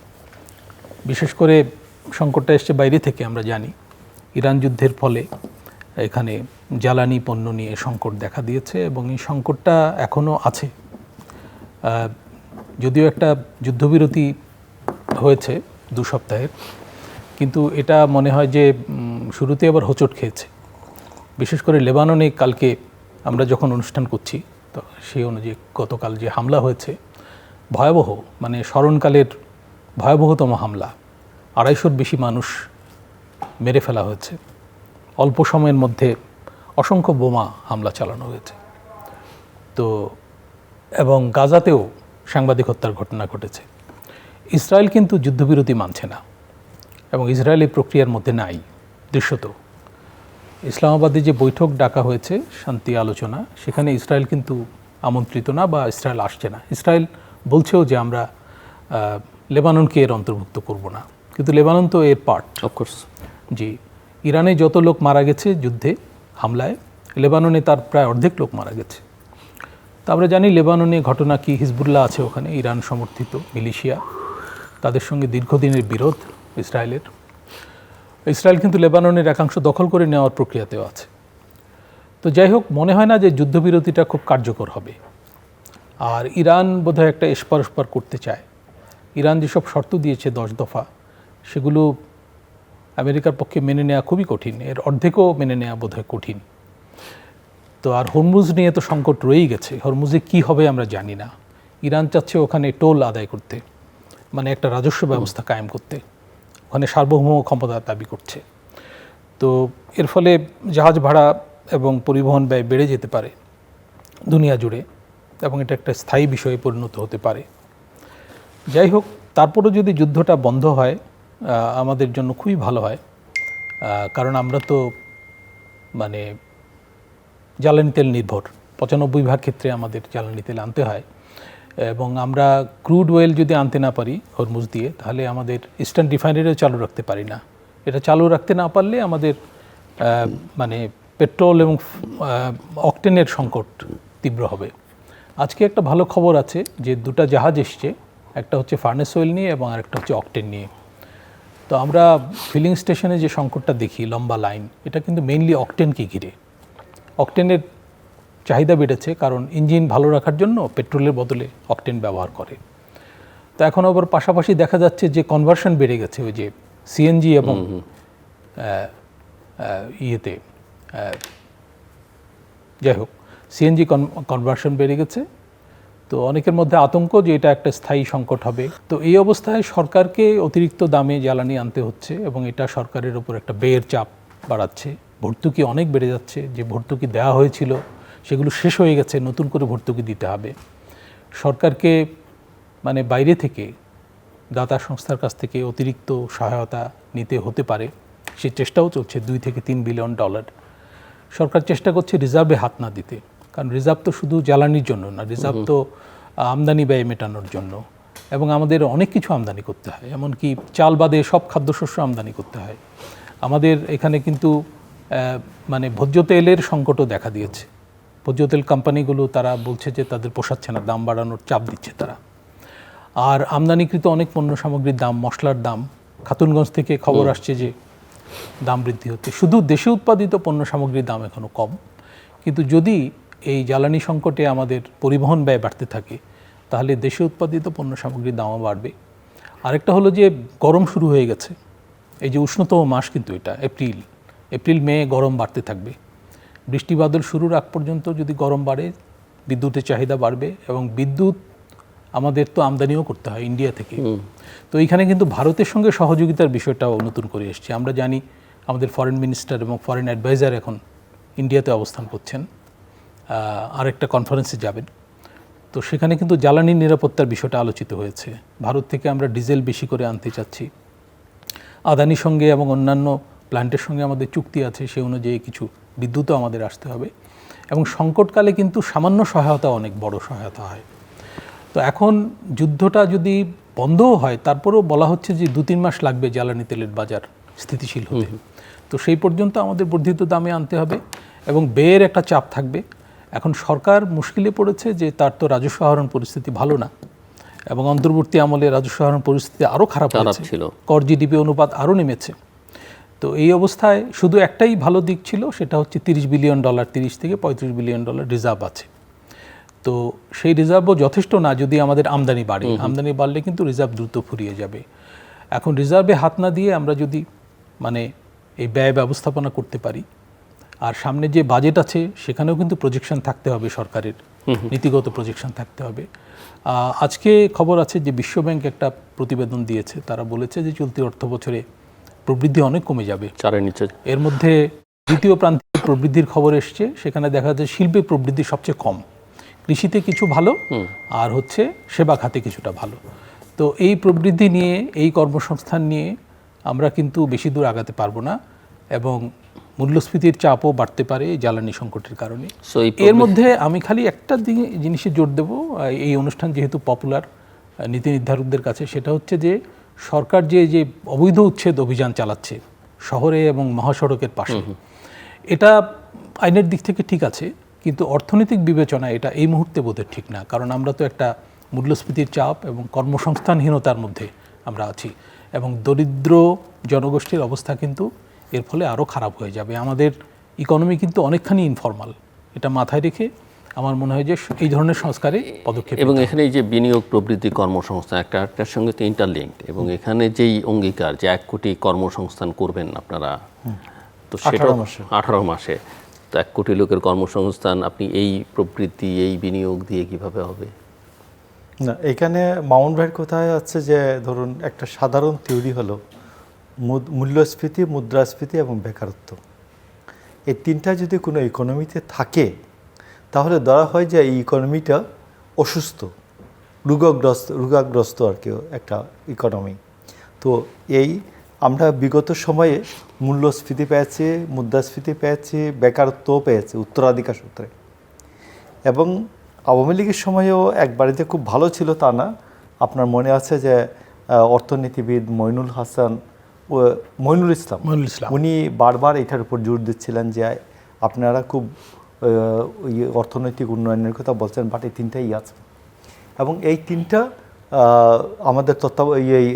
বিশেষ করে সংকটটা এসছে বাইরে থেকে, আমরা জানি ইরান যুদ্ধের ফলে এখানে জ্বালানি পণ্য নিয়ে সংকট দেখা দিয়েছে এবং এই সংকটটা এখনও আছে। যদিও একটা যুদ্ধবিরতি হয়েছে 2 সপ্তাহের, কিন্তু এটা মনে হয় যে শুরুতে আবার হোঁচট খেয়েছে। বিশেষ করে লেবাননে কালকে আমরা যখন অনুষ্ঠান করছি তো সেই অনুযায়ী গতকাল যে হামলা হয়েছে ভয়াবহ, মানে স্মরণকালের ভয়াবহতম হামলা, 250-র বেশি মানুষ মেরে ফেলা হয়েছে, অল্প সময়ের মধ্যে অসংখ্য বোমা হামলা চালানো হয়েছে। তো এবং গাজাতেও সাংবাদিক হত্যার ঘটনা ঘটেছে। ইসরায়েল কিন্তু যুদ্ধবিরতি মানছে না এবং ইসরায়েল এই প্রক্রিয়ার মধ্যে নাই দৃশ্যত। ইসলামাবাদে যে বৈঠক ডাকা হয়েছে শান্তি আলোচনা, সেখানে ইসরায়েল কিন্তু আমন্ত্রিত না বা ইসরায়েল আসছে না। ইসরায়েল বলছেও যে আমরা লেবাননকে এর অন্তর্ভুক্ত করব না, কিন্তু লেবানন তো এর পার্ট অফকোর্স। জি, ইরানে যত লোক মারা গেছে যুদ্ধে হামলায়, লেবাননে তার প্রায় অর্ধেক লোক মারা গেছে। তা আমরা জানি লেবাননে ঘটনা কি, হিজবুল্লাহ আছে ওখানে, ইরান সমর্থিত মিলিশিয়া, তাদের সঙ্গে দীর্ঘদিনের বিরোধ ইসরায়েলের। ইসরায়েল কিন্তু লেবাননের একাংশ দখল করে নেওয়ার প্রক্রিয়াতেও আছে। তো যাই হোক, মনে হয় না যে যুদ্ধবিরতিটা খুব কার্যকর হবে। আর ইরান বোধহয় একটা এসপার করতে চায়। ইরান যেসব শর্ত দিয়েছে 10 দফা, সেগুলো আমেরিকার পক্ষে মেনে নেওয়া খুবই কঠিন, এর অর্ধেকও মেনে নেওয়া বোধহয় কঠিন। তো আর হরমুজ নিয়ে তো সংকট রয়েই গেছে, হরমুজে কি হবে আমরা জানি না। ইরান চাচ্ছে ওখানে টোল আদায় করতে, মানে একটা রাজস্ব ব্যবস্থা কায়েম করতে, ওখানে সার্বভৌম ক্ষমতা দাবি করছে। তো এর ফলে জাহাজ ভাড়া এবং পরিবহন ব্যয় বেড়ে যেতে পারে দুনিয়া জুড়ে এবং এটা একটা স্থায়ী বিষয়ে পরিণত হতে পারে। যাই হোক, তারপরেও যদি যুদ্ধটা বন্ধ হয় আমাদের জন্য খুবই ভালো হয়, কারণ আমরা তো মানে জ্বালানি তেল নির্ভর, 95% ক্ষেত্রে আমাদের জ্বালানি তেল আনতে হয় এবং আমরা ক্রুড অয়েল যদি আনতে না পারি হরমুজ দিয়ে, তাহলে আমাদের ইস্টার্ন রিফাইনারিও চালু রাখতে পারি না। এটা চালু রাখতে না পারলে আমাদের মানে পেট্রোল এবং অকটেনের সংকট তীব্র হবে। আজকে একটা ভালো খবর আছে যে 2টা জাহাজ এসছে, একটা হচ্ছে ফার্নেস অয়েল নিয়ে এবং আরেকটা হচ্ছে অকটেন নিয়ে। তো আমরা ফিলিং স্টেশনে যে সংকটটা দেখি, লম্বা লাইন, এটা কিন্তু মেইনলি অকটেনকে ঘিরে। অকটেনের চাহিদা বেড়েছে কারণ ইঞ্জিন ভালো রাখার জন্য পেট্রোলের বদলে অকটেন ব্যবহার করে। তো এখন আবার পাশাপাশি দেখা যাচ্ছে যে কনভার্সন বেড়ে গেছে, ওই যে সিএনজি এবং ইয়েতে, যাই হোক, সিএনজি কনভার্সন বেড়ে গেছে। তো অনেকের মধ্যে আতঙ্ক যে এটা একটা স্থায়ী সংকট হবে। তো এই অবস্থায় সরকারকে অতিরিক্ত দামে জ্বালানি আনতে হচ্ছে এবং এটা সরকারের উপর একটা ব্যয়ের চাপ বাড়াচ্ছে। ভর্তুকি অনেক বেড়ে যাচ্ছে, যে ভর্তুকি দেওয়া হয়েছিল সেগুলো শেষ হয়ে গেছে, নতুন করে ভর্তুকি দিতে হবে। সরকারকে মানে বাইরে থেকে, দাতা সংস্থার কাছ থেকে অতিরিক্ত সহায়তা নিতে হতে পারে, সে চেষ্টাও চলছে। $2 থেকে $3 বিলিয়ন সরকার চেষ্টা করছে রিজার্ভে হাত না দিতে, কারণ রিজার্ভ তো শুধু জ্বালানির জন্য না, রিজার্ভ তো আমদানি ব্যয় মেটানোর জন্য, এবং আমাদের অনেক কিছু আমদানি করতে হয়, এমনকি চাল বাদে সব খাদ্যশস্য আমদানি করতে হয়। আমাদের এখানে কিন্তু মানে ভোজ্য তেলের সংকটও দেখা দিয়েছে। ভোজ্য তেল কোম্পানিগুলো তারা বলছে যে তাদের পোষাচ্ছে না, দাম বাড়ানোর চাপ দিচ্ছে তারা। আর আমদানিকৃত অনেক পণ্য সামগ্রীর দাম, মশলার দাম, খাতুনগঞ্জ থেকে খবর আসছে যে দাম বৃদ্ধি হচ্ছে। শুধু দেশে উৎপাদিত পণ্য সামগ্রীর দাম এখনও কম, কিন্তু যদি এই জ্বালানি সংকটে আমাদের পরিবহন ব্যয় বাড়তে থাকে তাহলে দেশে উৎপাদিত পণ্য সামগ্রীর দামও বাড়বে। আরেকটা হলো যে গরম শুরু হয়ে গেছে, এই যে উষ্ণতম মাস কিন্তু এটা এপ্রিল মে গরম বাড়তে থাকবে। বৃষ্টি বাদল শুরুর আগ পর্যন্ত যদি গরম বাড়ে, বিদ্যুতের চাহিদা বাড়বে, এবং বিদ্যুৎ আমাদের তো আমদানিও করতে হয় ইন্ডিয়া থেকে। তো এইখানে কিন্তু ভারতের সঙ্গে সহযোগিতার বিষয়টাও নতুন করে এসছে। আমরা জানি আমাদের ফরেন মিনিস্টার এবং ফরেন অ্যাডভাইজার এখন ইন্ডিয়াতে অবস্থান করছেন, আরেকটা কনফারেন্সে যাবেন। তো সেখানে কিন্তু জ্বালানি নিরাপত্তার বিষয়টা আলোচিত হয়েছে। ভারত থেকে আমরা ডিজেল বেশি করে আনতে চাচ্ছি, আদানির সঙ্গে এবং অন্যান্য প্ল্যান্টের সঙ্গে আমাদের চুক্তি আছে, সেই অনুযায়ী কিছু বিদ্যুৎও আমাদের আসতে হবে। এবং সংকটকালে কিন্তু সামান্য সহায়তা অনেক বড় সহায়তা হয়। তো এখন যুদ্ধটা যদি বন্ধও হয়, তারপরেও বলা হচ্ছে যে 2-3 মাস লাগবে জ্বালানি তেলের বাজার স্থিতিশীল হতে। তো সেই পর্যন্ত আমাদের বর্ধিত দামে আনতে হবে এবং ব্যয়ের একটা চাপ থাকবে। এখন সরকার মুশকিলে পড়েছে যে তার তো রাজস্ব আহরণ পরিস্থিতি ভালো না, এবং অন্তর্বর্তী আমলে রাজস্ব আহরণ পরিস্থিতি আরও খারাপ ছিল, কর জিডিপি অনুপাত আরও নেমেছে। তো এই অবস্থায় শুধু একটাই ভালো দিক ছিল, সেটা হচ্ছে $30 বিলিয়ন, 30 থেকে $35 বিলিয়ন রিজার্ভ আছে। তো সেই রিজার্ভও যথেষ্ট না যদি আমাদের আমদানি বাড়ে। আমদানি বাড়লে কিন্তু রিজার্ভ দ্রুত ফুরিয়ে যাবে। এখন রিজার্ভে হাত না দিয়ে আমরা যদি মানে এই ব্যয় ব্যবস্থাপনা করতে পারি, আর সামনে যে বাজেট আছে সেখানেও কিন্তু প্রজেকশন থাকতে হবে, সরকারের নীতিগত প্রজেকশন থাকতে হবে। আজকে খবর আছে যে বিশ্বব্যাংক একটা প্রতিবেদন দিয়েছে, তারা বলেছে যে চলতি অর্থ বছরে প্রবৃদ্ধি অনেক কমে যাবে, 4-এর নিচে। এর মধ্যে দ্বিতীয় প্রান্তিক প্রবৃদ্ধির খবর এসছে, সেখানে দেখা যাচ্ছে শিল্পে প্রবৃদ্ধি সবচেয়ে কম, কৃষিতে কিছু ভালো, আর হচ্ছে সেবা খাতে কিছুটা ভালো। তো এই প্রবৃদ্ধি নিয়ে, এই কর্মসংস্থান নিয়ে আমরা কিন্তু বেশি দূর আগাতে পারবো না, এবং মূল্যস্ফীতির চাপও বাড়তে পারে জ্বালানি সংকটের কারণে। এর মধ্যে আমি খালি একটা জিনিসে জোর দেব, এই অনুষ্ঠান যেহেতু পপুলার নীতি নির্ধারকদের কাছে, সেটা হচ্ছে যে সরকার যে অবৈধ উচ্ছেদ অভিযান চালাচ্ছে শহরে এবং মহাসড়কের পাশে, এটা আইনের দিক থেকে ঠিক আছে, কিন্তু অর্থনৈতিক বিবেচনা এটা এই মুহূর্তে বোধহয় ঠিক না। কারণ আমরা তো একটা মূল্যস্ফীতির চাপ এবং কর্মসংস্থানহীনতার মধ্যে আমরা আছি, এবং দরিদ্র জনগোষ্ঠীর অবস্থা কিন্তু এর ফলে আরও খারাপ হয়ে যাবে। আমাদের ইকোনমি কিন্তু অনেকখানি ইনফর্মাল, এটা মাথায় রেখে আমার মনে হয় যে এই ধরনের সংস্কারে পদক্ষেপ। এবং এখানে এই যে বিনিয়োগ, প্রবৃদ্ধি, কর্মসংস্থান একটার সঙ্গে তো ইন্টারলিঙ্কড, এবং এখানে যেই অঙ্গীকার যে 1 কোটি কর্মসংস্থান করবেন আপনারা, তো সেটা 18 মাসে, তো 1 কোটি লোকের কর্মসংস্থান আপনি এই প্রবৃদ্ধি, এই বিনিয়োগ দিয়ে কিভাবে হবে? না, এখানে মাউন্ট ভাইয়ের কোথায় আছে যে ধরুন একটা সাধারণ থিওরি হলো মূল্যস্ফীতি, মুদ্রাস্ফীতি এবং বেকারত্ব, এই তিনটা যদি কোনো ইকোনমিতে থাকে তাহলে ধরা হয় যে এই ইকোনমিটা অসুস্থ, রোগাগ্রস্ত আর কি একটা ইকোনমি। তো এই আমরা বিগত সময়ে মূল্যস্ফীতি পেয়েছি, মুদ্রাস্ফীতি পেয়েছি, বেকারত্বও পেয়েছি উত্তরাধিকার সূত্রে। এবং আওয়ামী লীগের সময়েও একবারেতে খুব ভালো ছিল তা না। আপনার মনে আছে যে অর্থনীতিবিদ মইনুল ইসলাম উনি বারবার এটার উপর জোর দিচ্ছিলেন যে আপনারা খুব অর্থনৈতিক উন্নয়নের কথা বলছেন, বাট এই তিনটাই আছে, এবং এই তিনটা আমাদের এই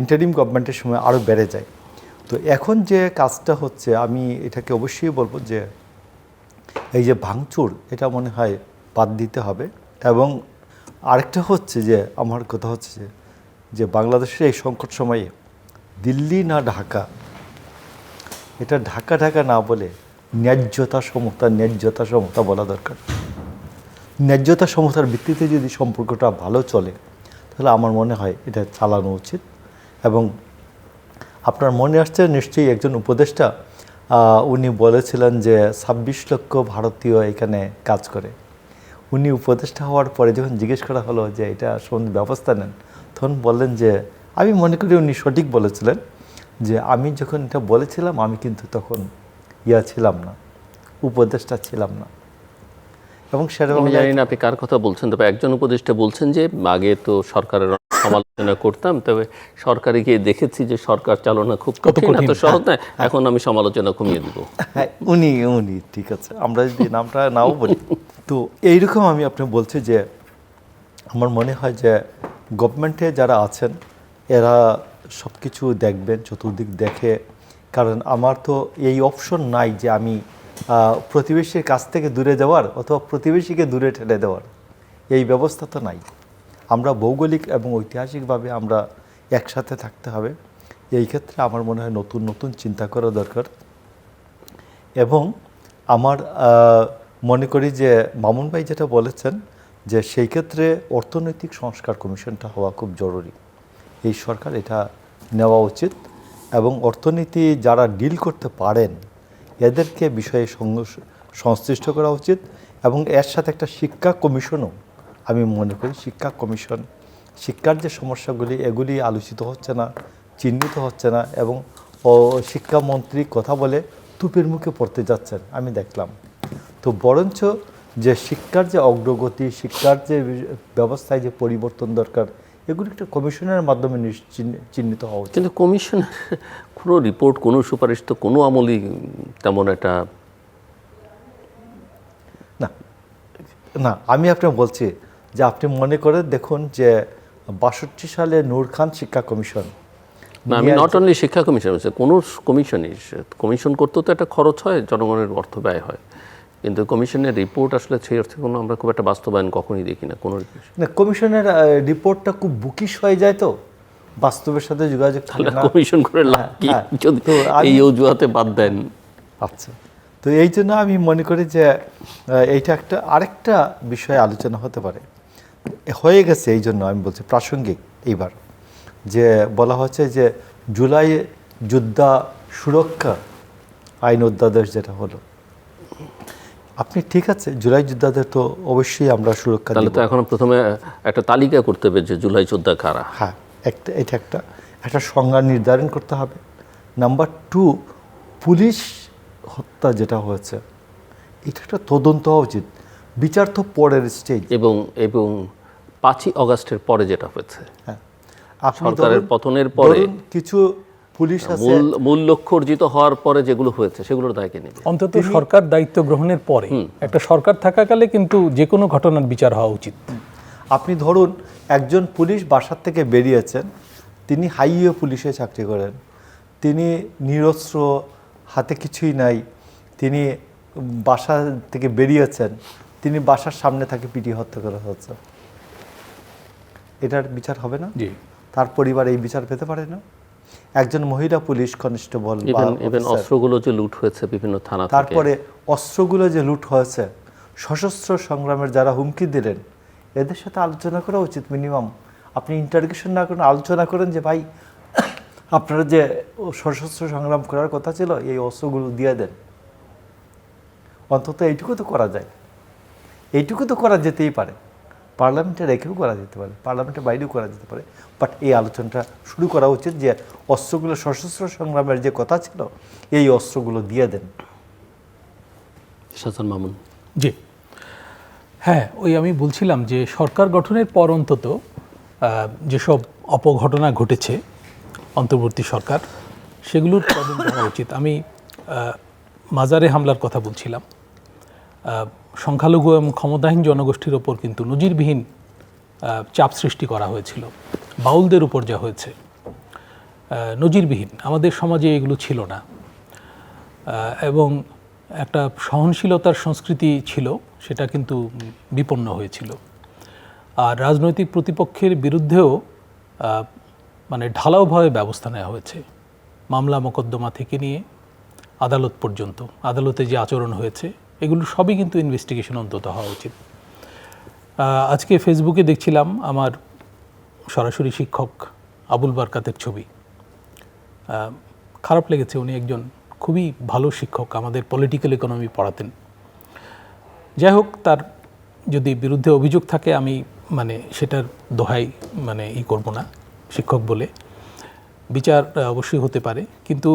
ইন্টারিম গভর্নমেন্টের সময় আরও বেড়ে যায়। তো এখন যে কাজটা হচ্ছে, আমি এটাকে অবশ্যই বলবো যে এই যে ভাঙচুর, এটা মনে হয় বাদ দিতে হবে। এবং আরেকটা হচ্ছে যে আমার কথা হচ্ছে যে বাংলাদেশের এই সংকট সময়ে দিল্লি না ঢাকা, এটা ঢাকা ঢাকা না বলে ন্যায্যতা সমতা বলা দরকার। ন্যায্যতা সমতার ভিত্তিতে যদি সম্পর্কটা ভালো চলে, তাহলে আমার মনে হয় এটা চালানো উচিত। এবং আপনার মনে আসছে নিশ্চয়ই একজন উপদেষ্টা, উনি বলেছিলেন যে 26 লক্ষ ভারতীয় এখানে কাজ করে। উনি উপদেষ্টা হওয়ার পরে যখন জিজ্ঞেস করা হলো যে এটা সম্বন্ধে ব্যবস্থা নেন, তখন বললেন যে আমি মনে করি উনি সঠিক বলেছিলেন, যে আমি যখন এটা বলেছিলাম আমি কিন্তু তখন ছিলাম না, উপদেষ্টা ছিলাম না। এবং সেটা আমি জানি না আপনি কার কথা বলছেন, তবে একজন উপদেষ্টা বলছেন যে আগে তো সরকারের সমালোচনা করতাম, তবে সরকারে গিয়ে দেখেছি যে সরকার চালনা খুব কঠিন, এত সহজ নয়, এখন আমি সমালোচনা কমিয়ে দিব। হ্যাঁ, উনি ঠিক আছে, আমরা যদি নামটা নাও বলি। তো এইরকম আমি আপনি বলছি যে আমার মনে হয় যে গভর্নমেন্টে যারা আছেন এরা সব কিছু দেখবেন, চতুর্দিক দেখে। কারণ আমার তো এই অপশন নাই যে আমি প্রতিবেশীর কাছ থেকে দূরে যাওয়ার অথবা প্রতিবেশীকে দূরে ঠেলে দেওয়ার, এই ব্যবস্থা তো নাই। আমরা ভৌগোলিক এবং ঐতিহাসিকভাবে আমরা একসাথে থাকতে হবে। এই ক্ষেত্রে আমার মনে হয় নতুন নতুন চিন্তা করা দরকার। এবং আমার মনে করি যে মামুন ভাই যেটা বলেছেন, যে সেই ক্ষেত্রে অর্থনৈতিক সংস্কার কমিশনটা হওয়া খুব জরুরি। এই সরকার এটা নেওয়া উচিত এবং অর্থনীতি যারা ডিল করতে পারেন এদেরকে বিষয়ে সংশ্লিষ্ট করা উচিত। এবং এর সাথে একটা শিক্ষা কমিশনও আমি মনে করি, শিক্ষা কমিশন, শিক্ষার যে সমস্যাগুলি এগুলি আলোচিত হচ্ছে না, চিহ্নিত হচ্ছে না। এবং শিক্ষামন্ত্রী কথা বলে তুপের মুখে পড়তে যাচ্ছেন আমি দেখলাম। তো বরঞ্চ যে শিক্ষার যে অগ্রগতি, শিক্ষার যে ব্যবস্থায় যে পরিবর্তন দরকার, এগুলি একটা কমিশনের মাধ্যমে চিহ্নিত হওয়া উচিত। কিন্তু কমিশনের কোনো রিপোর্ট, কোনো সুপারিশ তো কোনো আমলই তেমন একটা না আমি আপনাকে বলছি যে আপনি মনে করে দেখুন যে 62 সালে নূর খান শিক্ষা কমিশন, না, আমি নট অনলি শিক্ষা কমিশন বলছি, কোনো কমিশনই, কমিশন করতেও তো একটা খরচ হয়, জনগণের অর্থ ব্যয় হয়, কিন্তু কমিশনের রিপোর্ট আসলে সেই অর্থে কোনো আমরা খুব একটা বাস্তবায়ন কখনই দেখি না কোনো। না, কমিশনের রিপোর্টটা খুব বুকিশ হয়ে যায়, তো বাস্তবের সাথে যোগাযোগ থাকে না। কমিশন করে লাভ কি যদি এই অজুহাতে বাদ দেন? আচ্ছা, তো এই জন্য আমি মনে করি যে এইটা একটা আরেকটা বিষয়ে আলোচনা হতে পারে, হয়ে গেছে। এই জন্য আমি বলছি প্রাসঙ্গিক এইবার, যে বলা হচ্ছে যে জুলাই যোদ্ধা সুরক্ষা আইন অধ্যাদেশ যেটা হলো, আপনি ঠিক আছে, জুলাই যোদ্ধাদের তো অবশ্যই আমরা সুরক্ষা তাহলে তো এখন প্রথমে একটা তালিকা করতে হবে যে জুলাই যোদ্ধা কারা। হ্যাঁ, এটা একটা সংজ্ঞা নির্ধারণ করতে হবে। নাম্বার 2, পুলিশ হত্যা যেটা হয়েছে এটা একটা তদন্ত হওয়া উচিত, বিচার তো পরের স্টেজ। এবং 5ই অগাস্টের পরে যেটা হয়েছে, হ্যাঁ, সরকারের পতনের পরে কিছু পুলিশ আছে, মূল লক্ষ্য অর্জিত হওয়ার পরে যেগুলো হয়েছে সেগুলোর দায় কে নেবে? অন্তত সরকার দায়িত্ব গ্রহণের পরে, একটা সরকার থাকাকালে কিন্তু যে কোনো ঘটনার বিচার হওয়া উচিত। আপনি ধরুন একজন পুলিশ বাসার থেকে বেরিয়েছেন, তিনি হাইওয়ে পুলিশে চাকরি করেন, তিনি নিরস্ত্র, হাতে কিছুই নাই, তিনি বাসা থেকে বেরিয়েছেন, তিনি বাসার সামনে তাকে পিটিয়ে হত্যা করা হচ্ছে, এটার বিচার হবে না? জি, তার পরিবার এই বিচার পেতে পারে না? একজন মহিলা পুলিশ কনস্টেবল, ইভেন অস্ত্রগুলো যে লুট হয়েছে বিভিন্ন থানা থেকে, তারপরে অস্ত্রগুলো যে লুট হয়েছে, সশস্ত্র সংগ্রামের যারা হুমকি দিলেন, এদের সাথে আলোচনা করা উচিত। মিনিমাম আপনি ইন্টারগেশন না করেন, আলোচনা করেন যে ভাই আপনারা যে সশস্ত্র সংগ্রাম করার কথা ছিল, এই অস্ত্রগুলো দিয়ে দেন। অন্তত এইটুকু তো করা যায়, এইটুকু তো করা যেতেই পারে। পার্লামেন্টে রেখেও করা যেতে পারে, পার্লামেন্টের বাইরেও করা যেতে পারে, বাট এই আলোচনাটা শুরু করা উচিত যে অস্ত্রগুলো সশস্ত্র সংগ্রামের যে কথা ছিল, এই অস্ত্রগুলো দিয়ে দেন। শাহজাহান মামুন। জি, হ্যাঁ, ওই আমি বলছিলাম যে সরকার গঠনের পর অন্তত যেসব অপঘটনা ঘটেছে অন্তর্বর্তী সরকার, সেগুলোর তদন্ত হওয়া উচিত। আমি মাজারে হামলার কথা বলছিলাম, সংখ্যালঘু এবং ক্ষমতাহীন জনগোষ্ঠীর ওপর কিন্তু নজিরবিহীন চাপ সৃষ্টি করা হয়েছিল, বাউলদের উপর যা হয়েছে, নজিরবিহীন। আমাদের সমাজে এগুলো ছিল না, এবং একটা সহনশীলতার সংস্কৃতি ছিল, সেটা কিন্তু বিপন্ন হয়েছিল। আর রাজনৈতিক প্রতিপক্ষের বিরুদ্ধেও মানে ঢালাওভাবে ব্যবস্থা নেওয়া হয়েছে, মামলা মোকদ্দমা থেকে নিয়ে আদালত পর্যন্ত। আদালতে যে আচরণ হয়েছে এগুলো সবই কিন্তু ইনভেস্টিগেশন অন্তত হওয়া উচিত। আজকে ফেসবুকে দেখছিলাম আমার সরাসরি শিক্ষক আবুল বারকাতের ছবি। খারাপ লেগেছে, উনি একজন খুবই ভালো শিক্ষক, আমাদের পলিটিক্যাল ইকোনমি পড়াতেন। যাই হোক, তার যদি বিরুদ্ধে অভিযোগ থাকে আমি মানে সেটার দোহাই মানে করব না, শিক্ষক বলে বিচার অবশ্যই হতে পারে। কিন্তু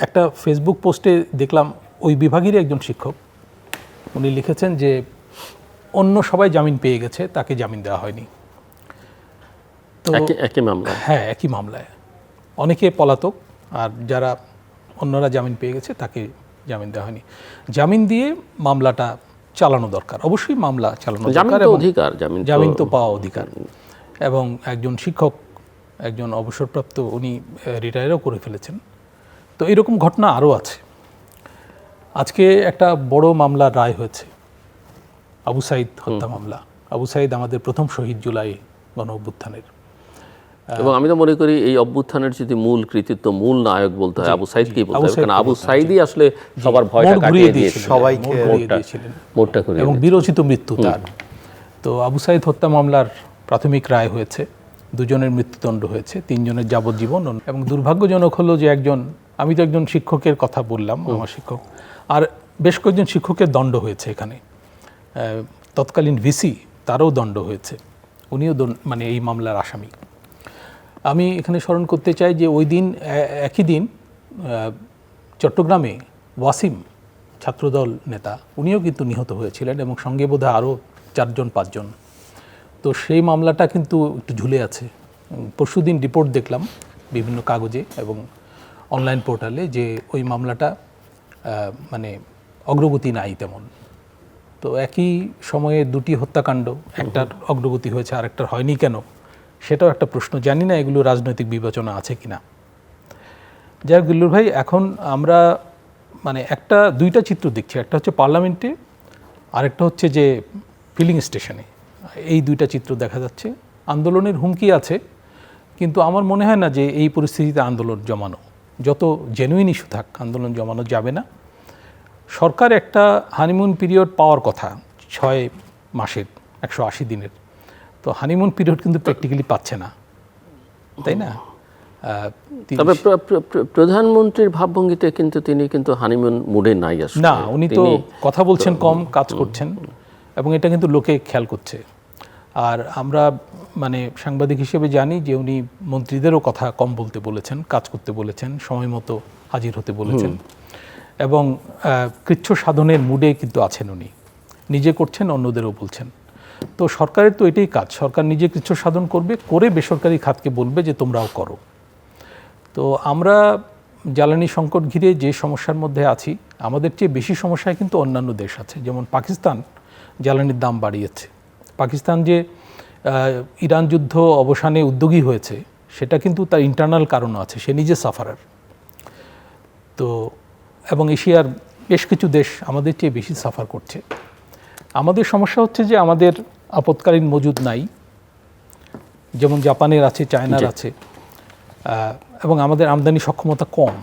একটা ফেসবুক পোস্টে দেখলাম ওই বিভাগেরই একজন শিক্ষক, উনি লিখেছেন যে অন্য সবাই জামিন পেয়ে গেছে, তাকে জামিন দেওয়া হয়নি। তো একই মামলা, হ্যাঁ, একই মামলায় অনেকে পলাতক, আর যারা অন্যরা জামিন পেয়ে গেছে তাকে জামিন দেওয়া হয়নি। জামিন দিয়ে মামলাটা চালানো দরকার, অবশ্যই মামলা চালানো দরকার, অধিকার, জামিন তো পাওয়া অধিকার। এবং একজন শিক্ষক, একজন অবসরপ্রাপ্ত, উনি রিটায়ারও করে ফেলেছেন। তো এরকম ঘটনা আরও আছে। আজকে একটা বড় মামলার রায় হয়েছে, আবু সাইদ হত্যা মামলা। আবু সাইদ আমাদের প্রথম শহীদ জুলাই গণ অভ্যুত্থানের। এবং আমি তো মনে করি এই অভ্যুত্থানের যদি মূল কৃতিত্ব, মূল নায়ক বলতে হয় আবু সাইদকেই বলতে হবে, কারণ আবু সাইদই আসলে সবার ভয়টা কাটিয়ে দিয়েছিল, সবাইকে মোড়টা করিয়ে এবং বীরোচিত মৃত্যু তার। তো আবু সাইদ হত্যা মামলার প্রাথমিক রায় হয়েছে, 2 জনের মৃত্যুদণ্ড হয়েছে, 3 জনের যাবজ্জীবন। এবং দুর্ভাগ্যজনক হলো যে আমি তো একজন শিক্ষকের কথা বললাম, আমার শিক্ষক, আর বেশ কয়েকজন শিক্ষকের দণ্ড হয়েছে এখানে। তৎকালীন ভিসি, তারও দণ্ড হয়েছে, উনিও মানে এই মামলার আসামি। আমি এখানে স্মরণ করতে চাই যে ওই দিন, একই দিন চট্টগ্রামে ওয়াসিম ছাত্রদল নেতা, উনিও কিন্তু নিহত হয়েছিলেন, এবং সঙ্গে বোধহয় আরও 4-5 জন। তো সেই মামলাটা কিন্তু একটু ঝুলে আছে। পরশুদিন রিপোর্ট দেখলাম বিভিন্ন কাগজে এবং অনলাইন পোর্টালে যে ওই মামলাটা মানে অগ্রগতি নাই তেমন। তো একই সময়ে 2টি হত্যাকাণ্ড, একটার অগ্রগতি হয়েছে আর একটার হয়নি কেন, সেটাও একটা প্রশ্ন। জানি না এগুলো রাজনৈতিক বিবেচনা আছে কিনা। যাই হোক দিলরুর ভাই, এখন আমরা মানে 2টা চিত্র দেখছি, একটা হচ্ছে পার্লামেন্টে, আরেকটা হচ্ছে যে ফিলিং স্টেশনে। এই 2টা চিত্র দেখা যাচ্ছে। আন্দোলনের হুমকি আছে, কিন্তু আমার মনে হয় না যে এই পরিস্থিতিতে আন্দোলন জমানো, যত জেনুইন ইস্যু থাক, আন্দোলন জমানো যাবে না। সরকার একটা হানিমুন পিরিয়ড পাওয়ার কথা 6 মাসের, 180 দিনের। তো হানিমুন পিরিয়ড কিন্তু প্র্যাকটিক্যালি পাচ্ছে না, তাই না? তবে প্রধানমন্ত্রীর ভাবভঙ্গিতে কিন্তু তিনি কিন্তু হানিমুন মুডে নাই আসলে। না, উনি তো কথা বলছেন কম, কাজ করছেন, এবং এটা কিন্তু লোকে খেয়াল করছে। আর আমরা মানে সাংবাদিক হিসেবে জানি যে উনি মন্ত্রীদেরও কথা কম বলতে বলেছেন, কাজ করতে বলেছেন, সময় মতো হাজির হতে বলেছেন, এবং কৃচ্ছ সাধনের মুডে কিন্তু আছেন উনি, নিজে করছেন, অন্যদেরও বলছেন। তো সরকারের তো এটাই কাজ, সরকার নিজে কৃচ্ছ সাধন করবে, করে বেসরকারি খাতকে বলবে যে তোমরাও করো। তো আমরা জ্বালানি সংকট ঘিরে যে সমস্যার মধ্যে আছি, আমাদের চেয়ে বেশি সমস্যায় কিন্তু অন্যান্য দেশ আছে। যেমন পাকিস্তান জ্বালানির দাম বাড়িয়েছে। পাকিস্তান যে ইরান যুদ্ধ অবসানে উদ্যোগী হয়েছে, সেটা কিন্তু তার ইন্টারনাল কারণও আছে, সে নিজে সাফারার। তো এবং এশিয়ার বেশ কিছু দেশ আমাদের চেয়ে বেশি সাফার করছে। আমাদের সমস্যা হচ্ছে যে আমাদের আপৎকালীন মজুদ নাই, যেমন জাপানের আছে, চায়নার আছে, এবং আমাদের আমদানি সক্ষমতা কম।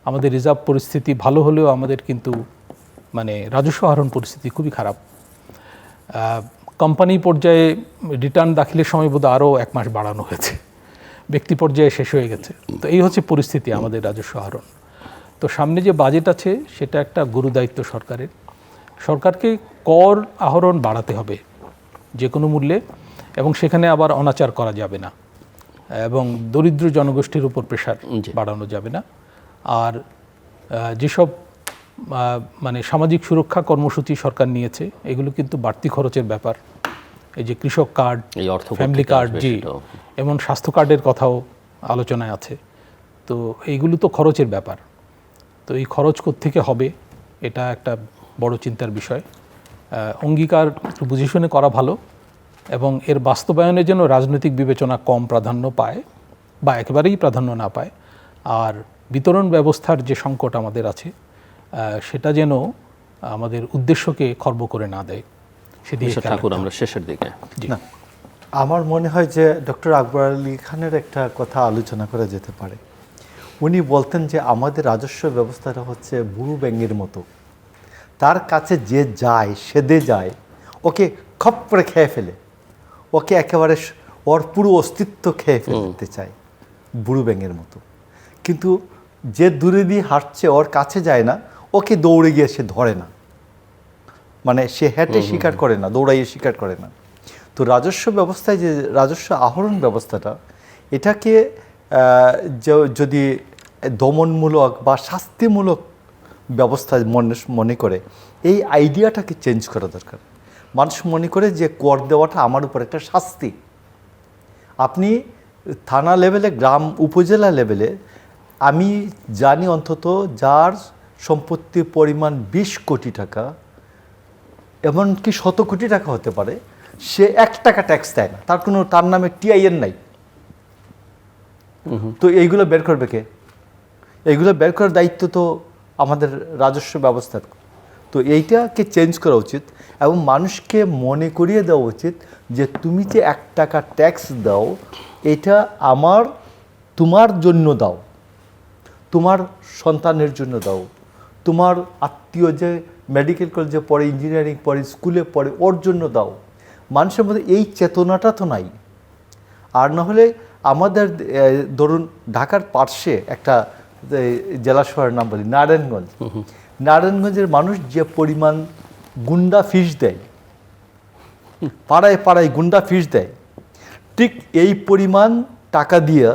আমাদের রিজার্ভ পরিস্থিতি ভালো হলেও আমাদের কিন্তু মানে রাজস্ব আহরণ পরিস্থিতি খুবই খারাপ। কোম্পানি পর্যায়ে রিটার্ন দাখিলের সময় বোধহয় আরও 1 মাস বাড়ানো হয়েছে, ব্যক্তি পর্যায়ে শেষ হয়ে গেছে। তো এই হচ্ছে পরিস্থিতি আমাদের রাজস্ব আহরণ। তো সামনে যে বাজেট আছে সেটা একটা গুরুদায়িত্ব সরকারের। সরকারকে কর আহরণ বাড়াতে হবে যে কোনো মূল্যে, এবং সেখানে আবার অনাচার করা যাবে না, এবং দরিদ্র জনগোষ্ঠীর উপর প্রেশার বাড়ানো যাবে না। আর যেসব মানে সামাজিক সুরক্ষা কর্মসূচি সরকার নিয়েছে, এগুলো কিন্তু বাড়তি খরচের ব্যাপার। এই যে কৃষক কার্ড, ফ্যামিলি কার্ড, জি, এমন স্বাস্থ্য কার্ডের কথাও আলোচনায় আছে। তো এইগুলো তো খরচের ব্যাপার। তো এই খরচ কোত্থেকে হবে, এটা একটা বড় চিন্তার বিষয়। অঙ্গীকার একটু বুঝে শুনে করা ভালো, এবং এর বাস্তবায়নের জন্য রাজনৈতিক বিবেচনা কম প্রাধান্য পায়, বা একেবারেই প্রাধান্য না পায়, আর বিতরণ ব্যবস্থার যে সংকট আমাদের আছে সেটা যেন আমাদের উদ্দেশ্যকে খর্ব করে না দেয় সেদিকে মিস্টার ঠাকুর, আমরা শেষের দিকে। না, আমার মনে হয় যে ডক্টর আকবর আলী খানের একটা কথা আলোচনা করা যেতে পারে। উনি বলতেন যে আমাদের রাজস্ব ব্যবস্থাটা হচ্ছে বুড়ো ব্যাঙের মতো, তার কাছে যে যায় সেদে যায়, ওকে খপ করে খেয়ে ফেলে, ওকে একেবারে ওর পুরো অস্তিত্ব খেয়ে ফেলতে চায়, বুড়ো ব্যাঙের মতো। কিন্তু যে দূরে দিয়ে হাঁটছে ওর কাছে যায় না, ওকে দৌড়ে গিয়ে সে ধরে না, মানে সে হেঁটে শিকার করে না, দৌড়াইয়ে শিকার করে না। তো রাজস্ব ব্যবস্থায় যে রাজস্ব আহরণ ব্যবস্থাটা, এটাকে যদি দমনমূলক বা শাস্তিমূলক ব্যবস্থা মনে করে, এই আইডিয়াটাকে চেঞ্জ করা দরকার। মানুষ মনে করে যে কর দেওয়াটা আমার উপর একটা শাস্তি। আপনি থানা লেভেলে, গ্রাম উপজেলা লেভেলে আমি জানি অন্তত যার সম্পত্তির পরিমাণ 20 কোটি টাকা, এমনকি 100 কোটি টাকা হতে পারে, সে 1 টাকা ট্যাক্স দেয় না, তার নামে টিআইএন নাই। তো এইগুলো বের করবে কে? এইগুলো বের করার দায়িত্ব তো আমাদের রাজস্ব ব্যবস্থার। তো এইটাকে চেঞ্জ করা উচিত এবং মানুষকে মনে করিয়ে দেওয়া উচিত যে তুমি যে 1 টাকা ট্যাক্স দাও, এটা তোমার জন্য দাও, তোমার সন্তানের জন্য দাও, তোমার আত্মীয় যে মেডিকেল কলেজে পড়ে, ইঞ্জিনিয়ারিং পড়ে, স্কুলে পড়ে, ওর জন্য দাও। মানুষের মধ্যে এই চেতনাটা তো নাই। আর না হলে আমাদের ধরুন ঢাকার পার্শ্বে একটা জেলা শহরের নাম বলি, নারায়ণগঞ্জ। নারায়ণগঞ্জের মানুষ যে পরিমাণ গুন্ডা ফিস দেয়, পাড়ায় পাড়ায় গুন্ডা ফিস দেয়, ঠিক এই পরিমাণ টাকা দিয়ে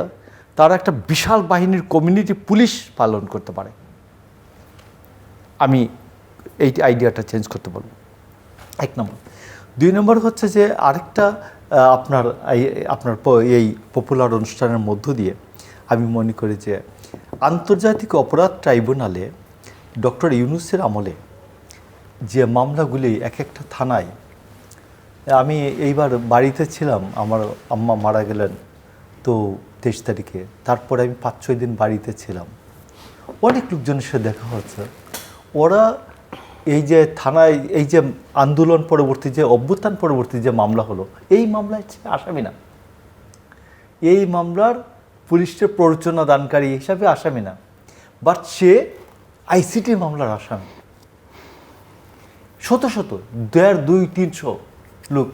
তারা একটা বিশাল বাহিনীর কমিউনিটি পুলিশ পালন করতে পারে। আমি এই আইডিয়াটা চেঞ্জ করতে বলব, 1 নম্বর। 2 নম্বর হচ্ছে যে আরেকটা আপনার এই পপুলার অনুষ্ঠানের মধ্য দিয়ে আমি মনে করি যে আন্তর্জাতিক অপরাধ ট্রাইব্যুনালে ডক্টর ইউনূসের আমলে যে মামলাগুলি এক একটা থানায়, আমি এইবার বাড়িতে ছিলাম, আমার আম্মা মারা গেলেন তো 23 তারিখে, তারপরে আমি 5-6 দিন বাড়িতে ছিলাম, অনেক লোকজনের সাথে দেখা হচ্ছে। ওরা এই যে থানায় এই যে আন্দোলন পরবর্তী, যে অভ্যুত্থান পরবর্তী যে মামলা হলো, এই মামলায় আসামি না, এই মামলার পুলিশের প্ররোচনা দানকারী হিসাবে আসামি না, বাট সে আইসিটি মামলার আসামি। শত শত 150-200-300 লোক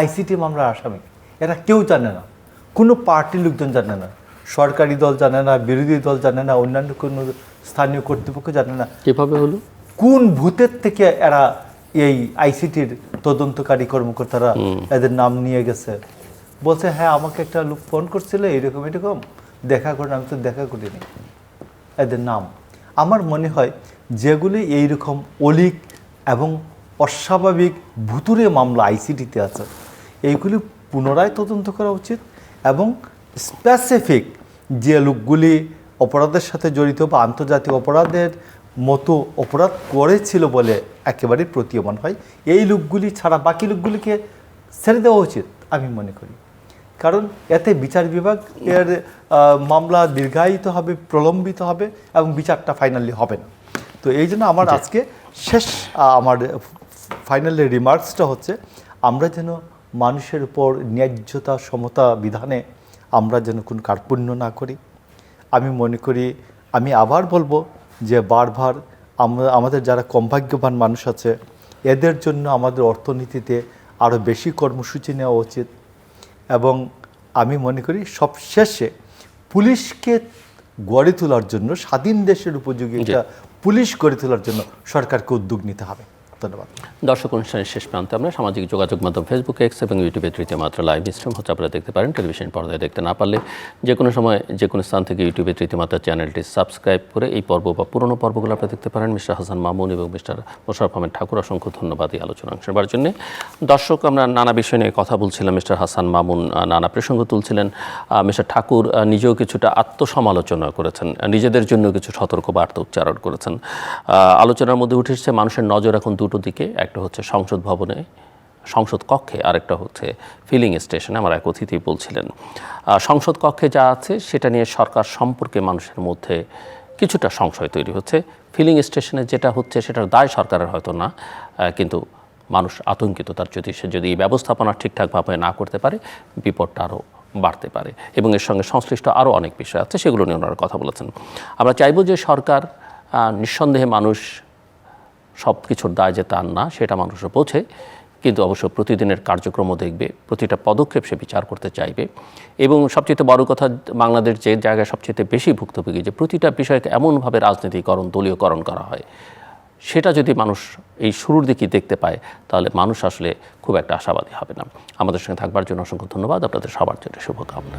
আইসিটি মামলার আসামি। এরা কেউ জানে না, কোনো পার্টির লোকজন জানে না, সরকারি দল জানে না, বিরোধী দল জানে না, অন্যান্য কোনো স্থানীয় কর্তৃপক্ষ জানে না। কিভাবে হলো? কোন ভূতের থেকে এরা এই আইসিটির তদন্তকারী কর্মকর্তারা এদের নাম নিয়ে গেছে, বলছে হ্যাঁ আমাকে একটা লোক ফোন করছিল এরকম এরকম, দেখা করেন, আমি তো দেখা করিনি, এদের নাম। আমার মনে হয় যেগুলি এইরকম অলিক এবং অস্বাভাবিক ভুতুরে মামলা আইসিটিতে আছে, এইগুলি পুনরায় তদন্ত করা উচিত এবং স্পেসিফিক যে লোকগুলি অপরাধের সাথে জড়িত বা আন্তর্জাতিক অপরাধের মতো অপরাধ করেছিল বলে একেবারে প্রতীয়মান হয়, এই লোকগুলি ছাড়া বাকি লোকগুলিকে ছেড়ে দেওয়া উচিত আমি মনে করি। কারণ এতে বিচার বিভাগ এর মামলা দীর্ঘায়িত হবে, প্রলম্বিত হবে এবং বিচারটা ফাইনালি হবে না। তো এই জন্য আমার আজকে শেষ আমার ফাইনালি রিমার্কসটা হচ্ছে, আমরা যেন মানুষের উপর ন্যায্যতা সমতা বিধানে আমরা যেন কোনো কার্পণ্য না করি। আমি মনে করি, আমি আবার বলবো যে বারবার আমাদের যারা কমভাগ্যবান মানুষ আছে, এদের জন্য আমাদের অর্থনীতিতে আরও বেশি কর্মসূচি নেওয়া উচিত। এবং আমি মনে করি সবশেষে পুলিশকে গড়ে তোলার জন্য, স্বাধীন দেশের উপযোগী একটা পুলিশ গড়ে তোলার জন্য সরকারকে উদ্যোগ নিতে হবে। ধন্যবাদ। দর্শক, অনুষ্ঠানের শেষ প্রান্তে আমরা সামাজিক যোগাযোগ মাধ্যম ফেসবুক, এক্স এবং ইউটিউবে তৃতীয় মাত্রা লাইভ স্ট্রিম হচ্ছে, আপনারা দেখতে পারেন। টেলিভিশন পর্দায় দেখতে না পারলে যে কোনো সময় যে কোনো স্থান থেকে ইউটিউবে তৃতীয় মাত্রা চ্যানেলটি সাবস্ক্রাইব করে এই পর্ব বা পুরনো পর্বগুলো আপনারা দেখতে পারেন। মিস্টার হাসান মামুন এবং মিস্টার মোশাররফ আহমেদ ঠাকুর, অসংখ্য ধন্যবাদ এই আলোচনা অংশ নেবার জন্য। দর্শক, আমরা নানা বিষয় নিয়ে কথা বলছিলাম। মিস্টার হাসান মামুন নানা প্রসঙ্গ তুলছিলেন। মিস্টার ঠাকুর নিজেও কিছুটা আত্মসমালোচনা করেছেন, নিজেদের জন্য কিছু সতর্ক বার্তা উচ্চারণ করেছেন। আলোচনার মধ্যে উঠে এসেছে মানুষের নজর এখন দুটো দিকে, একটা হচ্ছে সংসদ ভবনে সংসদ কক্ষে, আরেকটা হচ্ছে ফিলিং স্টেশনে। আমার এক অতিথি বলছিলেন সংসদ কক্ষে যা আছে সেটা নিয়ে সরকার সম্পর্কে মানুষের মধ্যে কিছুটা সংশয় তৈরি হচ্ছে। ফিলিং স্টেশনে যেটা হচ্ছে সেটার দায় সরকারের হয়তো না, কিন্তু মানুষ আতঙ্কিত। তার সে যদি এই ব্যবস্থাপনা ঠিকঠাকভাবে না করতে পারে বিপদটা আরও বাড়তে পারে, এবং এর সঙ্গে সংশ্লিষ্ট আরও অনেক বিষয় আছে, সেগুলো নিয়ে ওনারা কথা বলেছেন। আমরা চাইব যে সরকার, নিঃসন্দেহে মানুষ সব কিছুর দায় যে তার না সেটা মানুষও বোঝে, কিন্তু অবশ্য প্রতিদিনের কার্যক্রমও দেখবে, প্রতিটা পদক্ষেপ সে বিচার করতে চাইবে। এবং সবচেয়ে বড় কথা, বাংলাদেশ যে জায়গায় সবচেয়ে বেশি ভুক্তভোগী, যে প্রতিটা বিষয়কে এমনভাবে রাজনীতিকরণ, দলীয়করণ করা হয়, সেটা যদি মানুষ এই শুরুর দিকেই দেখতে পায় তাহলে মানুষ আসলে খুব একটা আশাবাদী হবে না। আমাদের সঙ্গে থাকবার জন্য অসংখ্য ধন্যবাদ। আপনাদের সবার জন্য শুভকামনা।